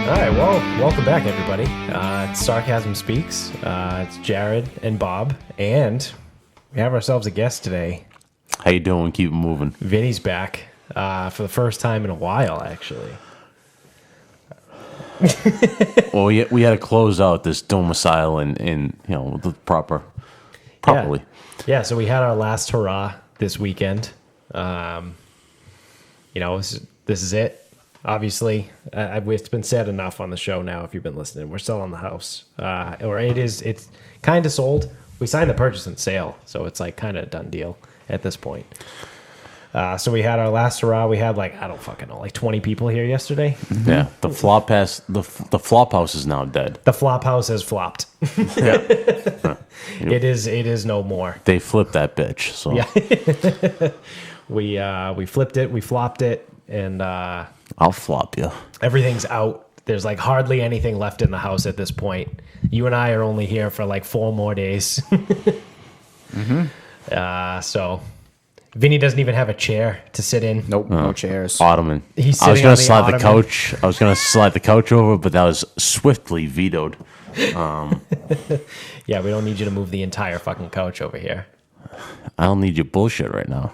All right, well, welcome back, everybody. It's Sarcasm Speaks. It's Jared and Bob, and we have ourselves a guest today. How you doing? Keep it moving. Vinny's back for the first time in a while, actually. Well, we had to close out this domicile in the properly. Yeah, so we had our last hurrah this weekend. This is it. Obviously, it's been said enough on the show now. If you've been listening, we're selling the house, it's kind of sold. We signed the purchase and sale, so it's like kind of a done deal at this point. So we had our last hurrah. We had I don't fucking know, 20 people here yesterday. Yeah, the flop house is now dead. The flop house has flopped. Yeah. It is no more. They flipped that bitch. So yeah, we flipped it, we flopped it, and I'll flop you. Everything's out. There's hardly anything left in the house at this point. You and I are only here for 4 more days. So Vinny doesn't even have a chair to sit in. Nope, no chairs. Ottoman. He's I was sitting gonna on the slide ottoman. the couch. I was gonna slide the couch over, but that was swiftly vetoed. Yeah, we don't need you to move the entire fucking couch over here. I don't need your bullshit right now.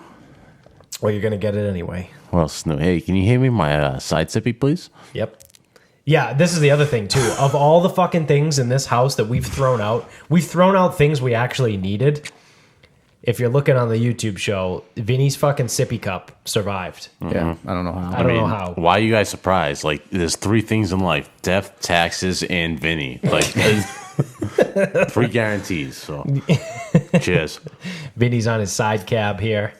Well, you're gonna get it anyway. What else? No. Hey, can you hand me my side sippy, please? Yep. Yeah, this is the other thing too. Of all the fucking things in this house that we've thrown out things we actually needed. If you're looking on the YouTube show, Vinny's fucking sippy cup survived. Yeah, I don't know how. I don't know how. Why are you guys surprised? There's 3 things in life: death, taxes, and Vinny. 3 guarantees. So, cheers. Vinny's on his side cab here.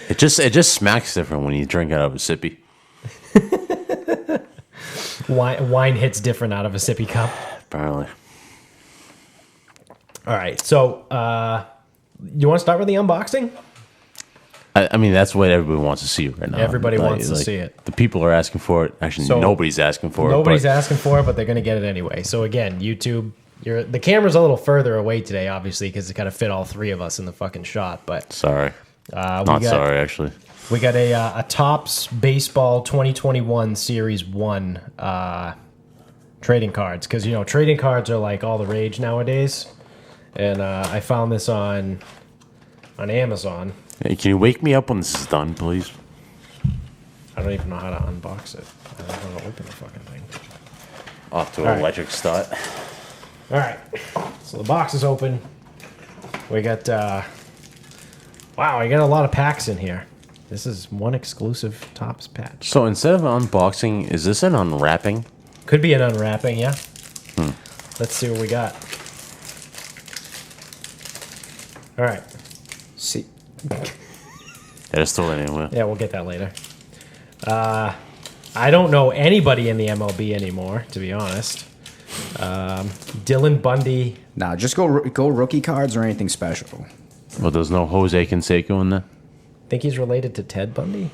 It just smacks different when you drink out of a sippy. Wine hits different out of a sippy cup. Apparently. All right, so you want to start with the unboxing? I mean, that's what everybody wants to see right now. Everybody wants to see it. The people are asking for it. Actually, So, nobody's asking for it. Nobody's asking for it, but they're going to get it anyway. So again, YouTube, the camera's a little further away today, obviously, because it kind of fit all 3 of us in the fucking shot. But Sorry. Sorry, actually. we got a Topps Baseball 2021 Series 1 trading cards, because trading cards are all the rage nowadays. And I found this on Amazon. Hey, can you wake me up when this is done, please? I don't even know how to unbox it. I don't know how to open the fucking thing. Off to All an right. electric start. All right, so the box is open. We got, wow, I got a lot of packs in here. This is one exclusive Topps patch. So instead of unboxing, is this an unwrapping? Could be an unwrapping, yeah. Let's see what we got. All right. See, Yeah, just throw it anywhere. Yeah, we'll get that later. I don't know anybody in the MLB anymore, to be honest. Dylan Bundy. nah, just go rookie cards or anything special. Well, there's no Jose Canseco in there? Think he's related to Ted Bundy?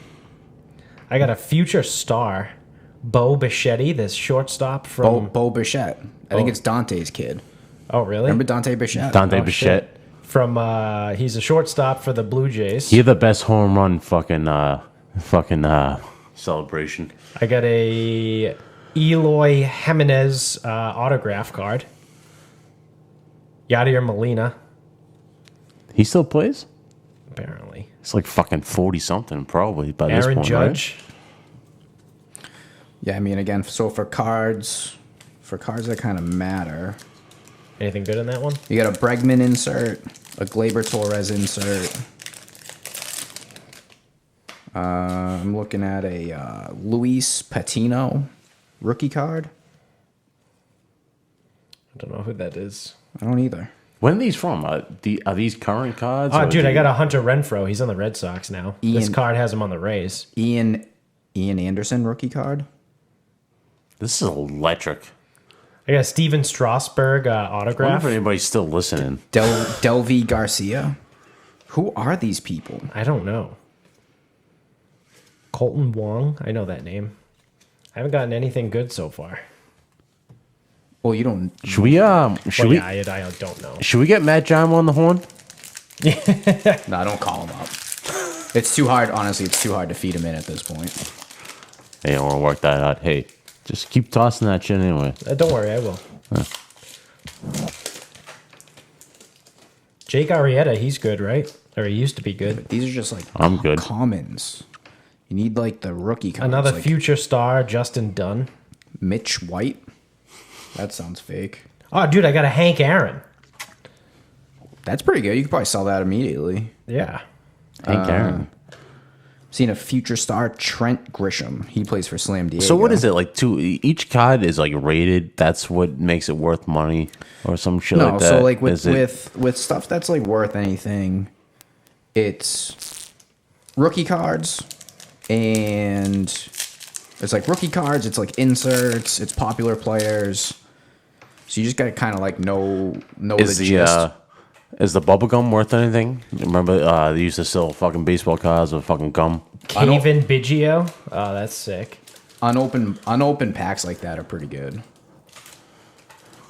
I got a future star, Bo Bichetti, this shortstop from... Bo Bichette. I think it's Dante's kid. Oh, really? Remember Dante Bichette? Dante Oh, Bichette. shit. From he's a shortstop for the Blue Jays. He had the best home run fucking celebration. I got a Eloy Jimenez autograph card. Yadier Molina, He still plays? apparently. It's fucking 40-something probably by this Aaron point, Judge. Yeah, I mean, again, so for cards that kind of matter, Anything good in that one? you got a Bregman insert, a Gleyber Torres insert. I'm looking at a Luis Patino rookie card. I don't know who that is. I don't either. When are these from? Are these current cards? Oh, or dude, do I you- got a Hunter Renfroe. He's on the Red Sox now. This Ian- card has him on the Rays. Ian Anderson rookie card. This is electric. I got a Steven Strasburg I wonder autograph. if anybody's still listening. Delvi Garcia. Who are these people? I don't know. Colton Wong. I know that name. I haven't gotten anything good so far. Well, you don't. Should we I don't know. should we get Matt Jam on the horn? No, don't call him up. It's too hard. Honestly, it's too hard to feed him in at this point. Hey, I want to work that out. Hey, just keep tossing that shit anyway. Don't worry, I will. Jake Arrieta, he's good, right? Or he used to be good. These are just like I'm good. commons. You need like the rookie cards. Another like future star, Justin Dunn. Mitch White. That sounds fake. Oh, dude, I got a Hank Aaron. That's pretty good. You could probably sell that immediately. Yeah. Hank Aaron. Seen a future star, Trent Grisham. He plays for Slam Diego. So what is it like? Each card is like rated. That's what makes it worth money, or some shit like that. So like Is it- with stuff that's like worth anything, it's rookie cards, and it's like rookie cards. It's like inserts. It's popular players. So you just gotta kind of like know is the the gist. is the bubble gum worth anything? Remember they used to sell fucking baseball cards with fucking gum. Kevin Biggio. Oh, that's sick. Unopened packs like that are pretty good.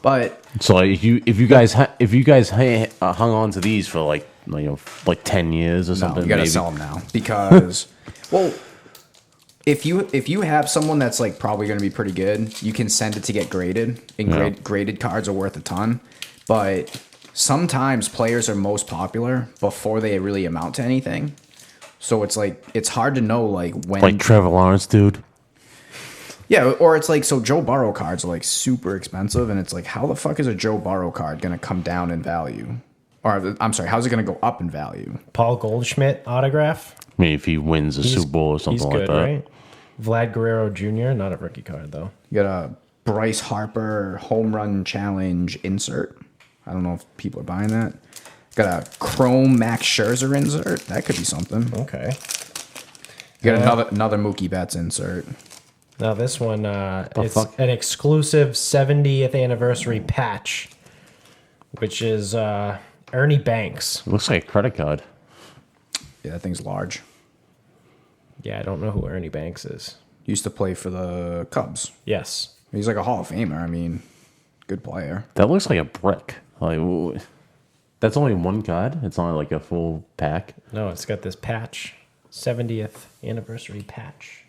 But So like, if you guys hung on to these for like 10 years or no, something, you gotta maybe. sell them now because, well, if you have someone that's like probably gonna be pretty good, you can send it to get graded, and Yeah. graded cards are worth a ton. But sometimes players are most popular before they really amount to anything. So it's like it's hard to know like when. Like Trevor Lawrence, dude. Yeah, or it's like so Joe Burrow cards are like super expensive, and it's like how the fuck is a Joe Burrow card gonna come down in value? Or I'm sorry, how's it gonna go up in value? Paul Goldschmidt autograph. I mean, if he wins a Super Bowl or something He's like good, that. right? Vlad Guerrero Jr., not a rookie card, though. You got a Bryce Harper home run challenge insert. I don't know if people are buying that. Got a Chrome Max Scherzer insert. That could be something. Okay. You got another Mookie Betts insert. Now this one, it's fuck? an exclusive 70th anniversary patch, which is Ernie Banks. It looks like a credit card. Yeah, that thing's large. Yeah, I don't know who Ernie Banks is. Used to play for the Cubs. Yes. He's like a Hall of Famer. I mean, good player. That looks like a brick. Like that's only one card. It's not like a full pack. No, it's got this patch. 70th anniversary patch.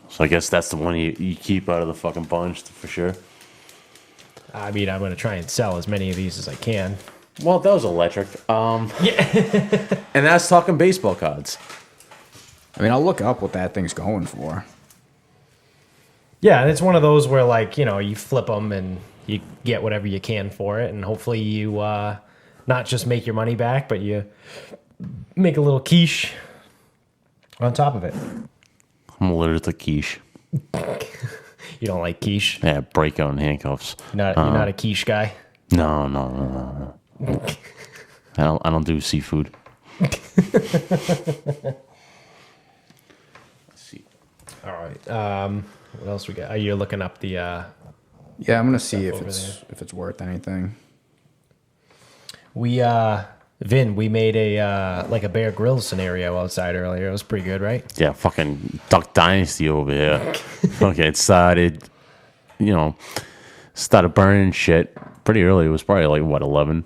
So I guess that's the one you keep out of the fucking bunch for sure. I mean, I'm going to try and sell as many of these as I can. Well, that was electric. And that's talking baseball cards. I mean, I'll look up what that thing's going for. Yeah, and it's one of those where, like, you know, you flip them and you get whatever you can for it, and hopefully you not just make your money back, but you make a little quiche on top of it. I'm allergic to quiche. You don't like quiche? Yeah, breakout and handcuffs. You're not a quiche guy? No. I don't do seafood. Let's see. All right. What else we got? You're looking up the... Yeah, I'm gonna see if over it's worth anything. We made a like a Bear Grylls scenario outside earlier. It was pretty good, right? Yeah, fucking Duck Dynasty over here. Okay, it started burning shit pretty early. It was probably like, what, 11?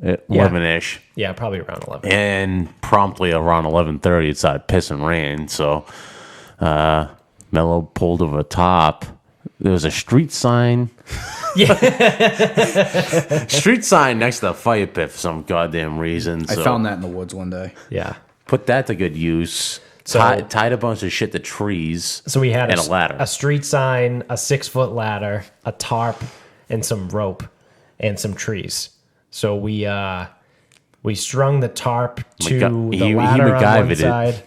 11-ish. Yeah, probably around 11. And promptly around 11:30, it started pissing rain. So Mello pulled over the top. There was a street sign. Street sign next to the fire pit for some goddamn reason. I So found that in the woods one day. Yeah. put that to good use. So- Tied a bunch of shit to trees. So we had and a ladder. a street sign, a 6-foot ladder, a tarp, and some rope, and some trees. So we strung the tarp to the He ladder on MacGyvered one it. side,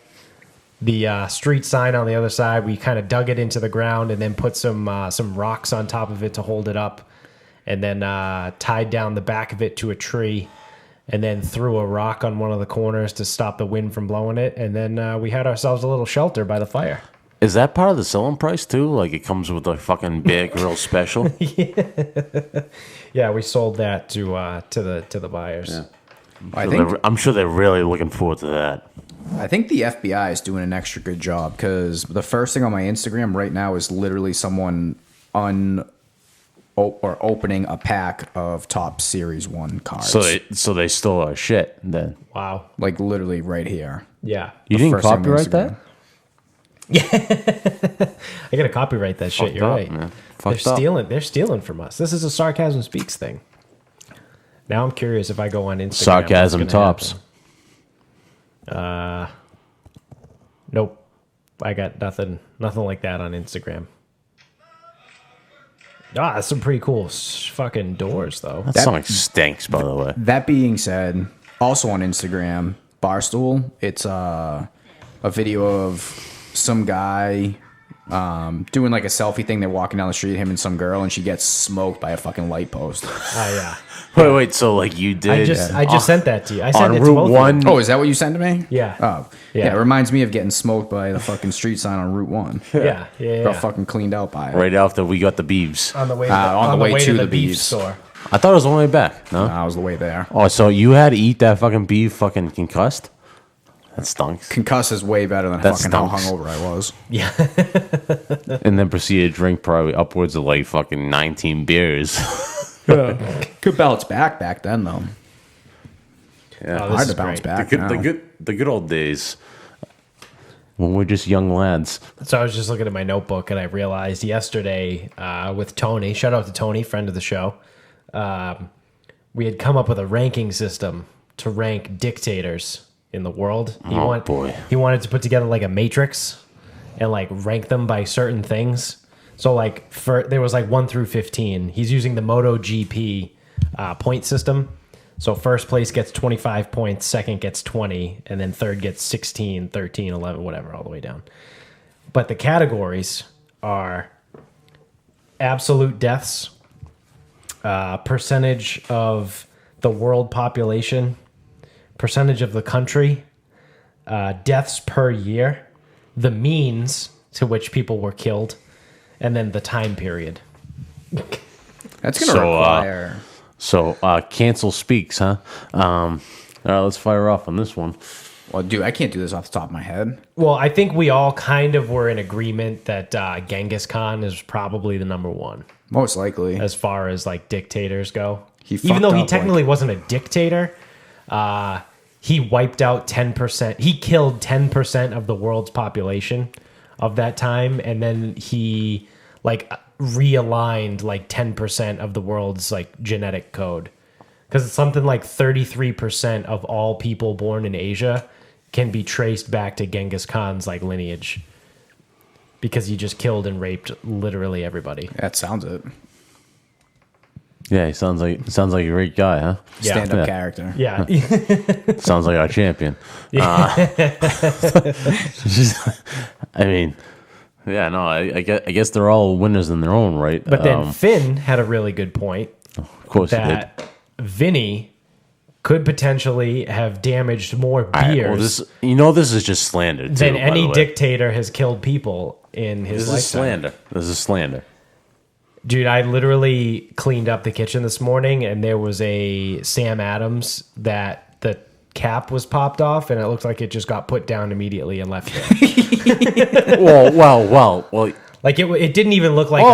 the street sign on the other side. We kind of dug it into the ground and then put some rocks on top of it to hold it up, and then tied down the back of it to a tree, and then threw a rock on one of the corners to stop the wind from blowing it, and then we had ourselves a little shelter by the fire. Is that part of the selling price too? Like it comes with a fucking Bear Grylls special? Yeah, we sold that to the buyers. I'm sure they're really looking forward to that. I think the FBI is doing an extra good job because the first thing on my Instagram right now is literally someone opening a pack of top Series 1 cards. So they stole our shit then. Wow. like literally right here. Yeah. You The didn't first thing on copyright Instagram. I gotta copyright that shit. Fucked You're up, right. man. They're Fucked up. stealing. They're stealing from us. This is a Sarcasm Speaks thing. Now I'm curious if I go on Instagram. Sarcasm what's gonna tops. happen. Nope. I got nothing like that on Instagram. Ah, that's some pretty cool fucking doors, though. That song stinks, by the way. That being said, also on Instagram, Barstool, it's a video of some guy doing like a selfie thing. They're walking down the street, him and some girl, and she gets smoked by a fucking light post. Oh yeah. Wait. So like you did? I just sent that to you. I sent on it to Route both of 1. you. Oh, is that what you sent to me? Yeah. Oh, Yeah. yeah. It reminds me of getting smoked by the fucking street sign on Route 1. Yeah. Got fucking cleaned out by it. Right after we got the beeves. On the way, on the way to the beef beefs. store. I thought it was on the way back. No. I was the way there. Oh, so you had to eat that fucking beef fucking concussed? That stunk. Concuss is way better than That fucking stunks. how hungover I was. Yeah. And then proceeded to drink probably upwards of like fucking 19 beers. Could bounce back then though. Yeah. Oh, this Hard is to bounce great. back. The good old days when we're just young lads. So I was just looking at my notebook and I realized yesterday with Tony, shout out to Tony, friend of the show, we had come up with a ranking system to rank dictators in the world. Boy. He wanted to put together like a matrix and like rank them by certain things. So like there was like 1 through 15. He's using the MotoGP point system. So first place gets 25 points, second gets 20, and then third gets 16, 13, 11, whatever, all the way down. But the categories are absolute deaths, percentage of the world population, percentage of the country, deaths per year, the means to which people were killed, and then the time period. That's gonna So, require. So cancel speaks, huh? All right, let's fire off on this one. Well, dude, I can't do this off the top of my head. Well, I think we all kind of were in agreement that Genghis Khan is probably the number one Most likely. as far as like dictators go. He Even though fucked he up, technically wasn't a dictator, he wiped out 10%. He killed 10% of the world's population of that time, and then he like realigned like 10% of the world's like genetic code, because it's something like 33% of all people born in Asia can be traced back to Genghis Khan's like lineage, because he just killed and raped literally everybody. That sounds it. Yeah, he sounds like a great guy, huh? Yeah. Stand-up Yeah. character. Yeah. Sounds like our champion. I mean, yeah, no, I guess they're all winners in their own right. But then Finn had a really good point of course, he did. that Vinny could potentially have damaged more All right, beers well, this is just slander too, than by any the way. dictator has killed people in his This lifetime. is slander. This is slander. Dude, I literally cleaned up the kitchen this morning, and there was a Sam Adams that the cap was popped off, and it looked like it just got put down immediately and left there. Well. Like it didn't even look like. Wait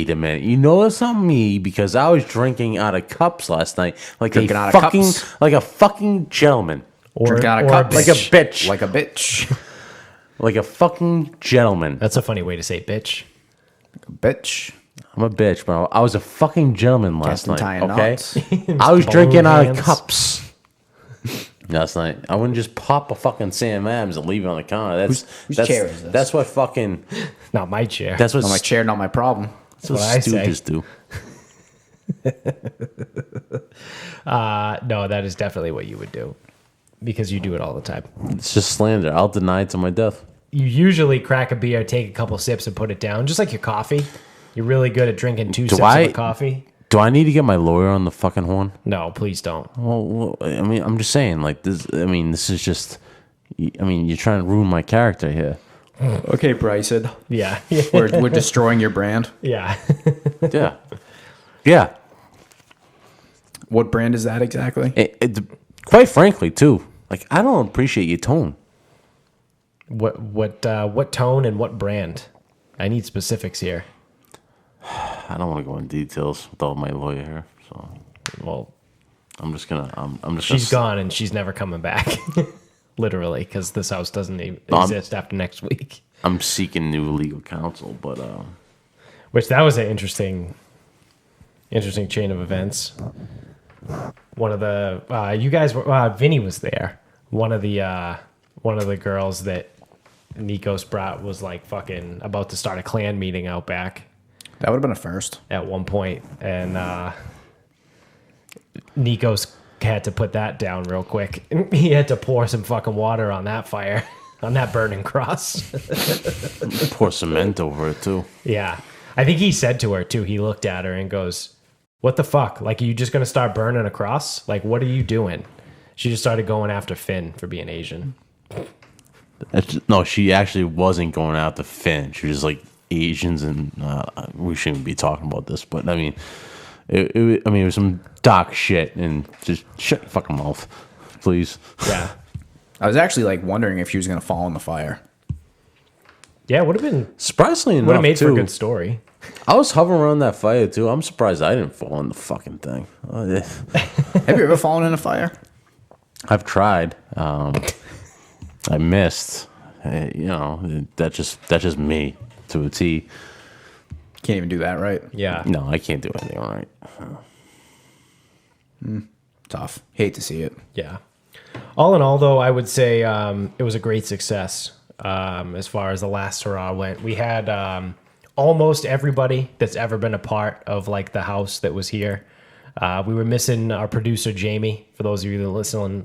a minute. You know something, me, because I was drinking out of cups last night, like Drinking out of fucking, cups? like a fucking gentleman, Drinking out of or cups. like a bitch, Like a bitch. like a fucking gentleman. That's a funny way to say bitch. Bitch. I'm a bitch, bro. I was a fucking gentleman last Casting night. tying Okay, knots. I was Bone drinking out of hands. cups last night. I wouldn't just pop a fucking Sam Adams and leave it on the counter. Whose chair is this? That's what fucking. Not my chair. That's what. Not my chair, not my problem. That's what what I say. stooges do. No, that is definitely what you would do, because you do it all the time. It's just slander. I'll deny it to my death. You usually crack a beer, take a couple sips, and put it down, just like your coffee. You're really good at drinking two sips of a coffee. Do I need to get my lawyer on the fucking horn? No, please don't. Well, I mean, I'm just saying, like this. I mean, this is just. I mean, you're trying to ruin my character here. Okay, Bryson. Yeah. We're destroying your brand. Yeah. Yeah, yeah. What brand is that exactly? Quite frankly, too. Like, I don't appreciate your tone. What tone and what brand? I need specifics here. I don't want to go in details without my lawyer here. So Well, I'm just gonna. I'm just. she's gonna, gone and she's never coming back. literally, because this house doesn't even Um, exist after next week. I'm seeking new legal counsel, but Which that was an interesting chain of events. One of the you guys were Vinny was there. One of the girls that Nikos brought was like fucking about to start a clan meeting out back That would have been a first. at one point, and Nikos had to put that down real quick. He had to pour some fucking water on that fire, on that burning cross. pour cement over it too. Yeah. I think he said to her too, he looked at her and goes, "What the fuck? Like, are you just going to start burning a cross? Like, what are you doing?" She just started going after Finn for being Asian. No, she actually wasn't going out to Finn. She was like Asians, and we shouldn't be talking about this, but I mean, it was some dark shit, and just shut your fucking mouth, please. Yeah. I was actually like wondering if she was gonna fall in the fire. Yeah, it would have been, Surprisingly would have enough, made for too, a good story. I was hovering around that fire too. I'm surprised I didn't fall in the fucking thing. Have you ever fallen in a fire? I've tried. I missed. You know, that's just me to a T. Can't even do that, right? Yeah. No, I can't do anything right. Tough. Hate to see it. Yeah. All in all, though, I would say it was a great success as far as the last hurrah went. We had almost everybody that's ever been a part of like the house that was here. We were missing our producer, Jamie, for those of you that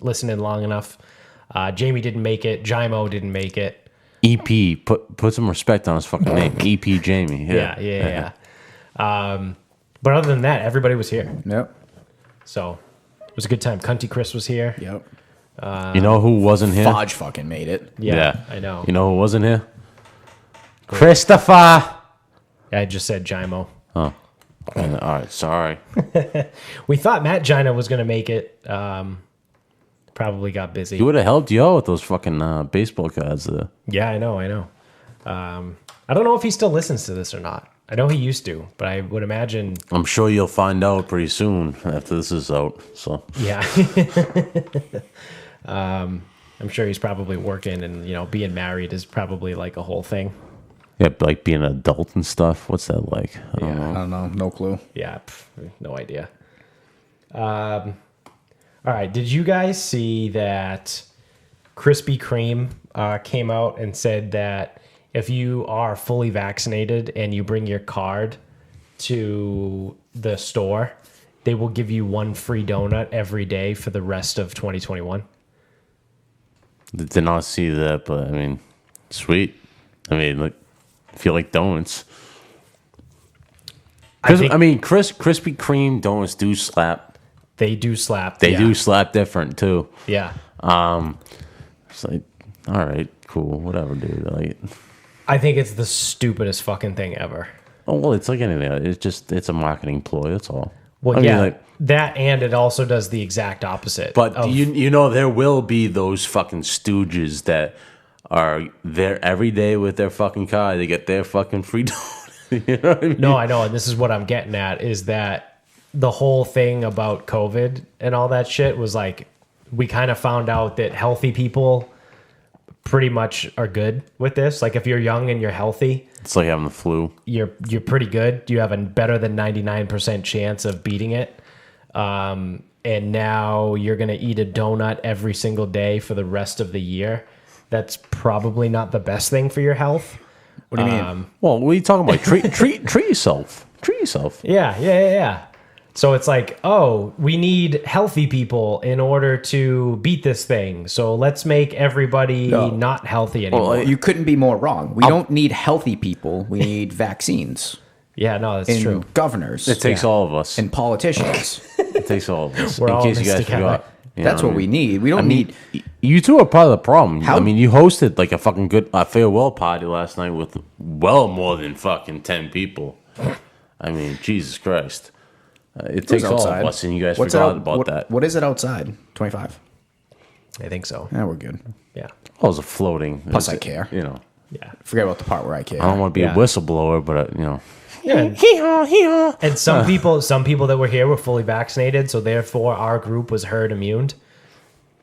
listening long enough. Jamie didn't make it. Jimo didn't make it. EP, put some respect on his fucking name. EP Jamie. Yeah. But other than that, everybody was here. Yep. So it was a good time. Cunty Chris was here. Yep. You know who wasn't here? Fodge fucking made it. Yeah, I know. You know who wasn't here? Christopher. I just said Jimo. Oh. All right, sorry. We thought Matt Gina was going to make it. Probably got busy. He would have helped you out with those fucking baseball cards. Yeah, I know. I don't know if he still listens to this or not. I know he used to, but I would imagine. I'm sure you'll find out pretty soon after this is out. So Yeah. I'm sure he's probably working, and being married is probably like a whole thing. yeah, like being an adult and stuff. What's that like? I don't I know. don't know. No clue. Yeah, no idea. All right, did you guys see that Krispy Kreme came out and said that if you are fully vaccinated and you bring your card to the store, they will give you one free donut every day for the rest of 2021? Did not see that, but I mean, sweet. I mean, like, if you like donuts. think- I mean, Krispy Kreme donuts do slap. They do slap. They yeah. do slap different too. Yeah. It's like, all right, cool, whatever, dude. Like, I think it's the stupidest fucking thing ever. oh well, it's like anything. It's a marketing ploy. That's all. Well, I mean, yeah, like, that, and it also does the exact opposite. but of- you know there will be those fucking stooges that are there every day with their fucking car. They get their fucking free donut. You know what I mean? No, I know, and this is what I'm getting at, is that the whole thing about COVID and all that shit was like, we kind of found out that healthy people pretty much are good with this. Like, if you're young and you're healthy, It's like having the flu. you're pretty good. You have a better than 99% chance of beating it. And now you're going to eat a donut every single day for the rest of the year. That's probably not the best thing for your health. What do you mean? Well, what are you talking about? Treat yourself. Treat yourself. Yeah. So it's like, oh, we need healthy people in order to beat this thing. So let's make everybody not healthy anymore. You couldn't be more wrong. We don't need healthy people. We need vaccines Yeah, no, that's and true. governors It takes all of us. and politicians. It takes all of us. We're in all case in you this guys together. forgot. You That's know what I we mean? need. We don't need. You two are part of the problem. How- I mean, you hosted like a fucking good farewell party last night with well more than fucking 10 people. I mean, Jesus Christ. It takes all of us, and you guys forgot about that. What is it outside? 25. I think so. Yeah, we're good. Yeah. Oh, it was a floating. Plus, I care. You know, Yeah. Forget about the part where I care. I don't want to be Yeah. a whistleblower, but you know. Yeah. And some people that were here were fully vaccinated, so therefore our group was herd immune.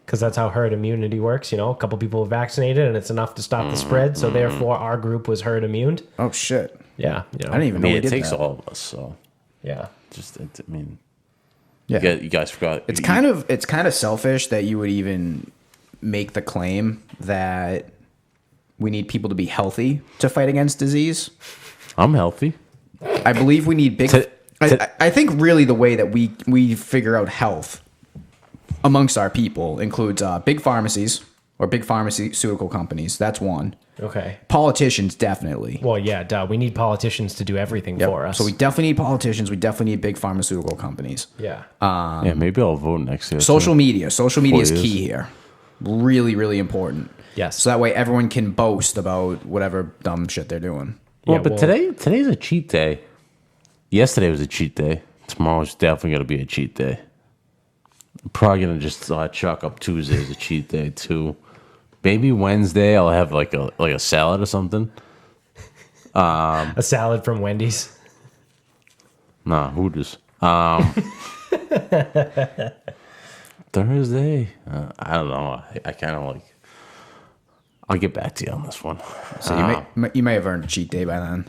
because that's how herd immunity works. You know, a couple people are vaccinated and it's enough to stop the spread. So therefore, our group was herd immune. Oh shit! Yeah, you know, I didn't even know we it did takes that. all of us. So yeah. Yeah, you guys forgot. it's kind of selfish that you would even make the claim that we need people to be healthy to fight against disease. I'm healthy. I believe we need big. I think really the way that we figure out health amongst our people includes big pharmacies or big pharmaceutical companies. That's one. Okay. Politicians, definitely. Well, yeah, duh. We need politicians to do everything Yep. for us. So we definitely need politicians. We definitely need big pharmaceutical companies. yeah. Yeah, maybe I'll vote next year. Social media. Social media is years. key here. Really, really important. Yes. So that way everyone can boast about whatever dumb shit they're doing. Well, Yeah, but well- today's a cheat day. Yesterday was a cheat day. Tomorrow's definitely gonna be a cheat day. I'm probably gonna just chalk up Tuesday as a cheat day too. Maybe Wednesday I'll have like a salad or something. A salad from Wendy's. Nah, Hooters. Thursday, I don't know. I kind of like. I'll get back to you on this one. So you may have earned a cheat day by then.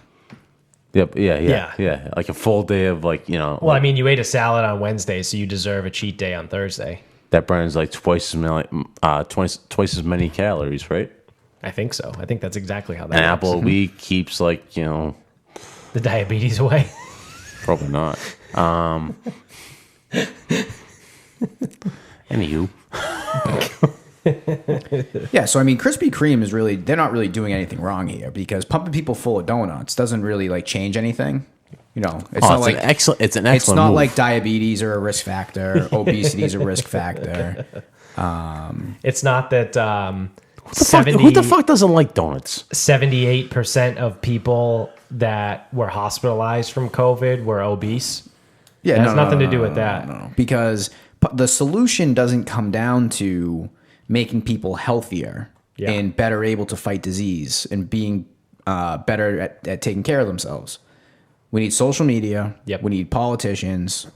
Yep. Yeah. Yeah. Like a full day of like Well, I mean, you ate a salad on Wednesday, so you deserve a cheat day on Thursday. that burns like twice as many calories, right? I think so. I think that's exactly how that An works. apple a week keeps like The diabetes away. probably not. Anywho, Yeah, so I mean, Krispy Kreme is they're not really doing anything wrong here because pumping people full of donuts doesn't really like change anything. You know, it's not like it's an excellent. it's not move. like diabetes or a risk factor, obesity is a risk factor. It's not that who the fuck doesn't like donuts? 78% of people that were hospitalized from COVID were obese. Yeah, It has nothing to do with that. No, because the solution doesn't come down to making people healthier Yeah. and better able to fight disease and being better at taking care of themselves. We need social media. Yep. We need politicians.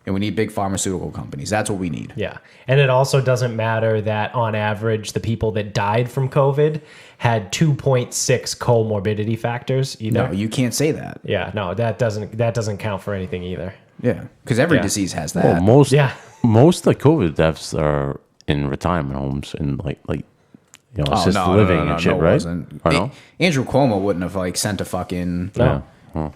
And we need big pharmaceutical companies. That's what we need. Yeah. And it also doesn't matter that on average, the people that died from COVID had 2.6 comorbidity factors either. No, you can't say that. Yeah, no, that doesn't count for anything either. Yeah, because every Yeah. disease has that. Well, most Yeah. most of the COVID deaths are in retirement homes and like assisted living and shit, it right? wasn't. Or no? Andrew Cuomo wouldn't have like sent a fucking No.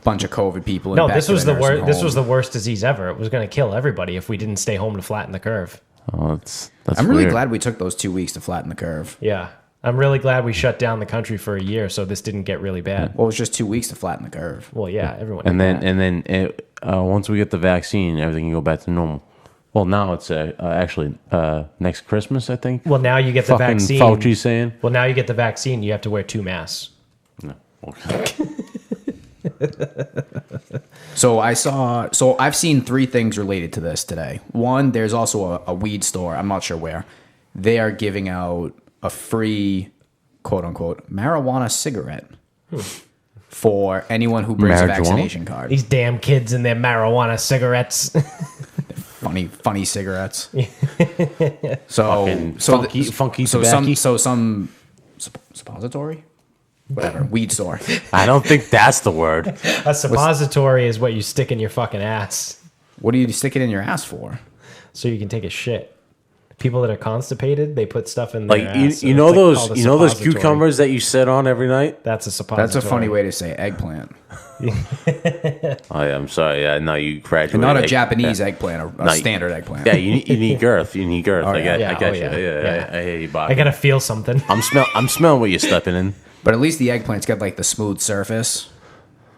bunch of COVID people. No, back this to was the the nursing worst. This home. was the worst disease ever. It was going to kill everybody if we didn't stay home to flatten the curve. Oh, that's I'm really weird. glad we took those 2 weeks to flatten the curve. Yeah, I'm really glad we shut down the country for a year so this didn't get really bad. Well, it was just 2 weeks to flatten the curve. Well, yeah, everyone. And did then that. once we get the vaccine, everything can go back to normal. Well, now it's actually next Christmas, I think. Well, now you get the Fucking vaccine. Fauci saying. Well, now you get the vaccine. You have to wear 2 masks. No. Okay. So I've seen 3 things related to this today. One, there's also a weed store. I'm not sure where. They are giving out a free, quote unquote, marijuana cigarette for anyone who brings a Marijuana? vaccination card. These damn kids and their marijuana cigarettes. Funny cigarettes. So Fucking so funky so tobacco. some suppository, whatever, weed store. I don't think that's the word. A suppository is what you stick in your fucking ass What do you stick it in your ass for? so you can take a shit. People that are constipated, they put stuff in their Like ass. you so know it's those called a you know those suppository. cucumbers that you sit on every night. That's a suppository. That's a funny way to say eggplant, Oh yeah, I'm sorry. Yeah, no, you graduated. and not a egg- Japanese yeah. eggplant, a No, standard eggplant. Yeah, you need girth. You need girth. I get, yeah. I get Oh, you. yeah. Yeah, Yeah. I hear you, Bob. I gotta feel something. I'm smelling what you're stepping in. But at least the eggplant's got like the smooth surface.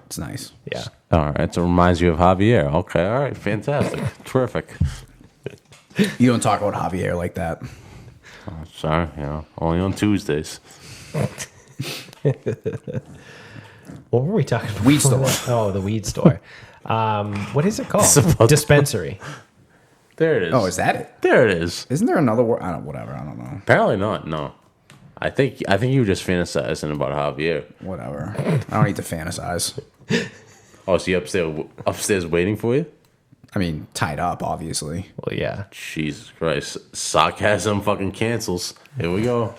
It's nice. Yeah. All right, so it reminds you of Javier. Okay, all right, fantastic, terrific. You don't talk about Javier like that. Sorry, only on Tuesdays. What were we talking about? Weed store. Oh, the weed store. What is it called? Suppository. Dispensary. There it is. Oh, is that it? There it is. Isn't there another word? Whatever. I don't know. Apparently not. No, I think you were just fantasizing about Javier. Whatever. I don't need to fantasize. Oh, is he upstairs waiting for you? I mean, tied up, obviously. Well, yeah. Jesus Christ. Sarcasm fucking cancels. Here we go.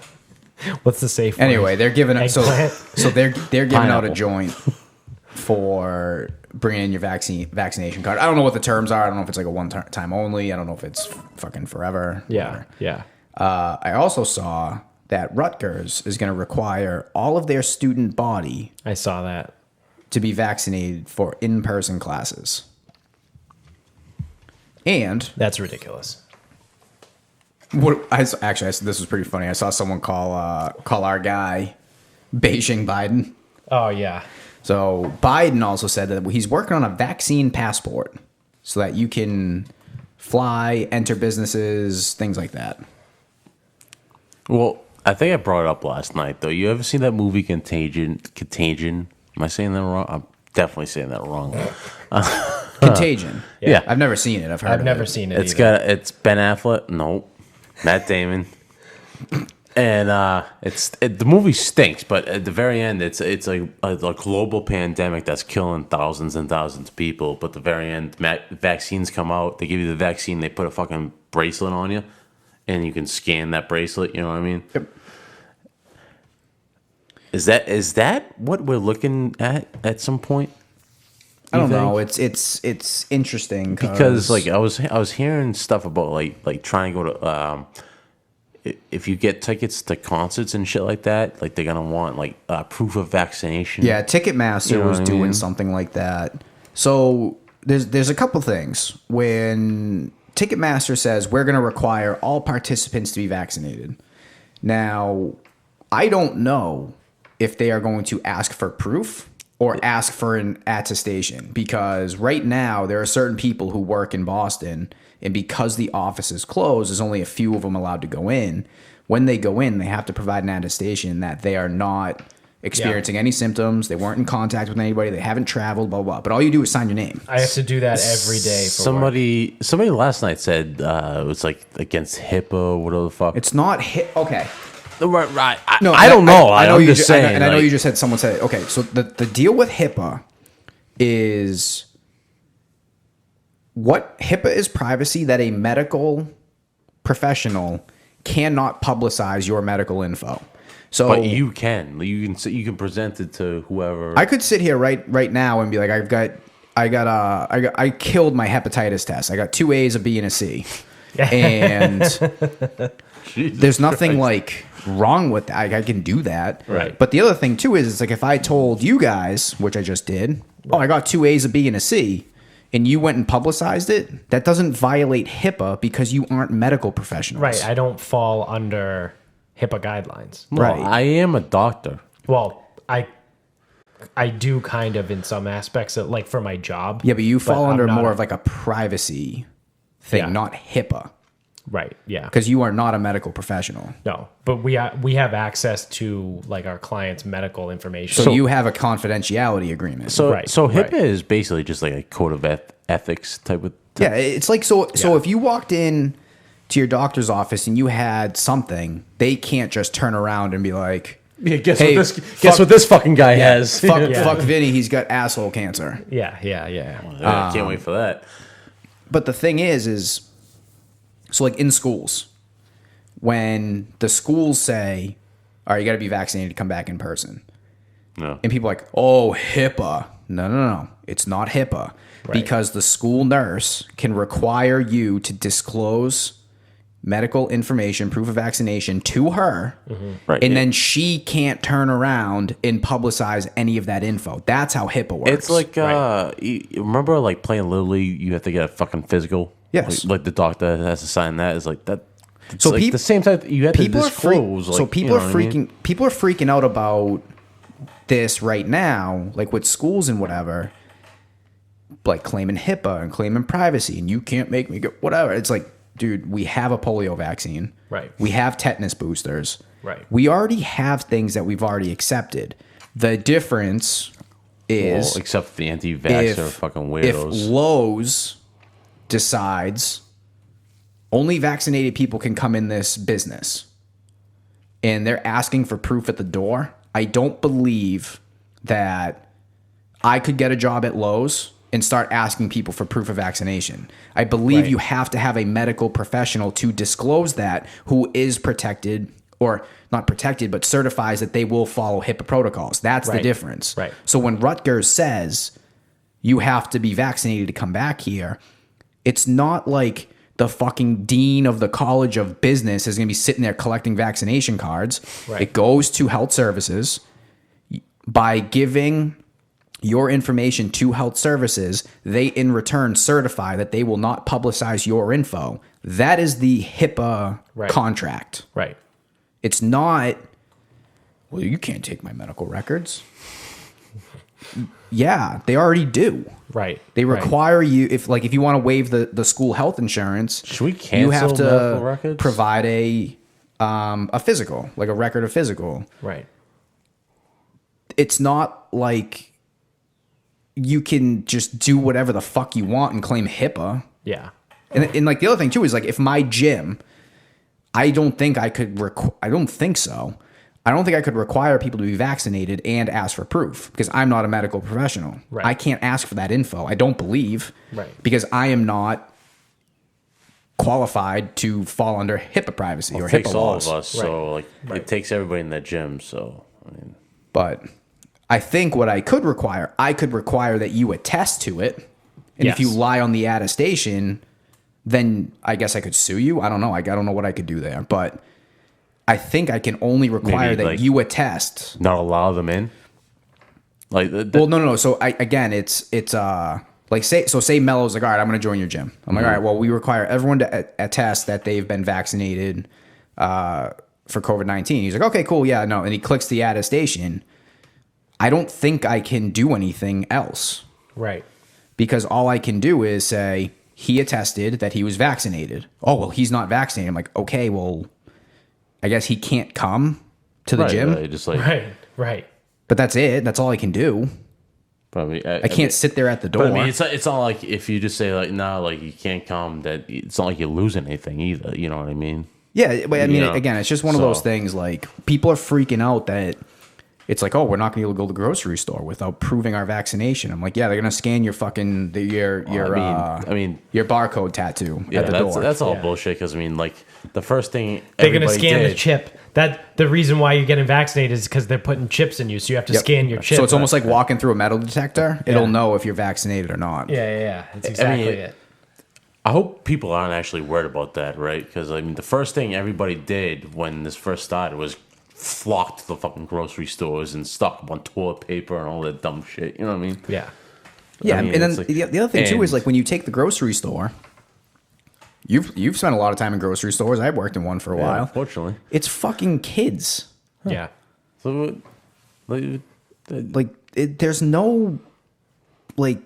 What's the safe? Anyway, word? they're giving Eggplant? so they're giving out a Pineapple. joint for bringing in your vaccination card. I don't know what the terms are. I don't know if it's like a one time only. I don't know if it's fucking forever. Yeah, yeah. I also saw that Rutgers is going to require all of their student body I saw that. to be vaccinated for in-person classes. And That's ridiculous. this was pretty funny. I saw someone call our guy Beijing Biden. Oh yeah. So Biden also said that he's working on a vaccine passport so that you can fly, enter businesses, things like that. Well, I think I brought it up last night, though. You ever seen that movie Contagion? Am I saying that wrong? I'm definitely saying that wrong. Contagion. Yeah. I've never seen it. I've never it. seen it. It's either. it's Ben Affleck. Nope. Matt Damon. And the movie stinks, but at the very end, it's like a global pandemic that's killing thousands and thousands of people. But the very end, vaccines come out. They give you the vaccine. They put a fucking bracelet on you, and you can scan that bracelet. You know what I mean? Yep. Is that what we're looking at some point? I don't You know. think? It's interesting Because like I was hearing stuff about like trying to go to if you get tickets to concerts and shit like that, like they're gonna want like proof of vaccination. yeah, Ticketmaster You know was what I doing mean? something like that. So there's a couple things. When Ticketmaster says we're going to require all participants to be vaccinated. Now, I don't know if they are going to ask for proof or ask for an attestation, because right now there are certain people who work in Boston, and because the office is closed, there's only a few of them allowed to go in. When they go in, they have to provide an attestation that they are not experiencing any symptoms, they weren't in contact with anybody, they haven't traveled, blah, blah, blah. But all you do is sign your name. I have to do that every day. For work. Somebody last night said it was like against HIPAA, whatever the fuck. It's not okay. Right. No, I don't know. I know I'm you just saying. and I know like- you just said someone said it. Okay, so the deal with HIPAA is what HIPAA is privacy that a medical professional cannot publicize your medical info. So But you can present it to whoever. I could sit here right now and be like, I killed my hepatitis test. I got 2 A's, a B, and a C. And there's nothing like wrong with that. I can do that. Right. But the other thing too is it's like if I told you guys, which I just did, I got 2 A's, a B, and a C, and you went and publicized it, that doesn't violate HIPAA because you aren't medical professionals. Right. I don't fall under HIPAA guidelines. No, right. I am a doctor. Well, I do kind of in some aspects, like for my job. Yeah, but you fall I'm under not more of like a privacy thing, Yeah. not HIPAA, Right. Yeah. because you are not a medical professional. No, but we have access to like our clients' medical information. So you have a confidentiality agreement. So Right, so HIPAA right. is basically just like a code of ethics type of. yeah, it's like so Yeah. if you walked in to your doctor's office and you had something, they can't just turn around and be like, Yeah, guess Hey, what this fucking guy has. fuck Vinny, he's got asshole cancer. yeah. I can't wait for that. But the thing is so like in schools, when the schools say, all right, you got to be vaccinated to come back in person. No. And people are like, oh, HIPAA. No. It's not HIPAA. Because the school nurse can require you to disclose medical information, proof of vaccination to her. Right. And then she can't turn around and publicize any of that info. That's how HIPAA works. It's like you remember like playing Little League, you have to get a fucking physical. Yes. Like the doctor has to sign that. Is like that. It's So like the same time you have to people are disclose. so people are freaking people are freaking out about this right now, like with schools and whatever, like claiming HIPAA and claiming privacy, and you can't make me go whatever. It's like, dude, we have a polio vaccine. Right. We have tetanus boosters. Right. We already have things that we've already accepted. The difference is except the anti-vax are fucking if weirdos. Lowe's decides only vaccinated people can come in this business and they're asking for proof at the door, I don't believe that I could get a job at Lowe's and start asking people for proof of vaccination. I believe Right. you have to have a medical professional to disclose that who is protected, or not protected, but certifies that they will follow HIPAA protocols. That's the Right. difference. Right. So when Rutgers says you have to be vaccinated to come back here, it's not like the fucking dean of the College of Business is going to be sitting there collecting vaccination cards. Right. It goes to health services. By giving your information to health services, they in return certify that they will not publicize your info. That is the HIPAA Right. contract. Right. It's not, well, you can't take my medical records. Yeah, they already do. Right. They Right. require you, if you want to waive the school health insurance, Should we you have cancel medical to records? provide a physical, like a record of physical. Right. It's not like you can just do whatever the fuck you want and claim HIPAA. Yeah. And like the other thing too is like, if my gym, I don't think I could. I don't think so. I don't think I could require people to be vaccinated and ask for proof because I'm not a medical professional. Right. I can't ask for that info. I don't believe. Right. Because I am not qualified to fall under HIPAA privacy or It takes HIPAA all laws. of us, so like Right. it takes everybody in that gym. So I mean, But I think what I could require that you attest to it. And if you Yes. lie on the attestation, then I guess I could sue you. I don't know. I don't know what I could do there. But I think I can only require Maybe, that like- you attest. not allow them in. Like Well, no. So it's like say Mello's like, all right, I'm going to join your gym. I'm like, all right, well, we require everyone to attest that they've been vaccinated for COVID-19. He's like, okay, cool, yeah, no, and he clicks the attestation. I don't think I can do anything else Right. because all I can do is say he attested that he was vaccinated. Oh, well, he's not vaccinated. I'm like, okay, well, I guess he can't come to the right, gym. right, just like Right. Right. But that's it. That's all I can do. probably. I can't sit there at the door. But I mean, it's not like if you just say like no, like you can't come. That it's not like you're losing anything either. You know what I mean? Yeah, but I mean, You know, again, it's just one of those so- things. Like people are freaking out that it's like, oh, we're not going to be able to go to the grocery store without proving our vaccination. I'm like, yeah, they're going to scan your fucking your I mean, your barcode tattoo yeah, at the door. that's all Yeah. bullshit. Because I mean, like the first thing They're going to everybody scan the did- chip. That the reason why you're getting vaccinated is because they're putting chips in you, so you have to Yep. scan your chip. So it's almost like walking through a metal detector. It'll Yeah. know if you're vaccinated or not. yeah. That's exactly mean, it. I hope people aren't actually worried about that, right? Because I mean, the first thing everybody did when this first started was flock to the fucking grocery stores and stock up on toilet paper and all that dumb shit. You know what I mean? Yeah. Yeah, I mean, and then it's like- the other thing too is and- like when you take the grocery store. You've spent a lot of time in grocery stores. I've worked in one for a Yeah, while. unfortunately. It's fucking kids. Yeah. So, like, There's no like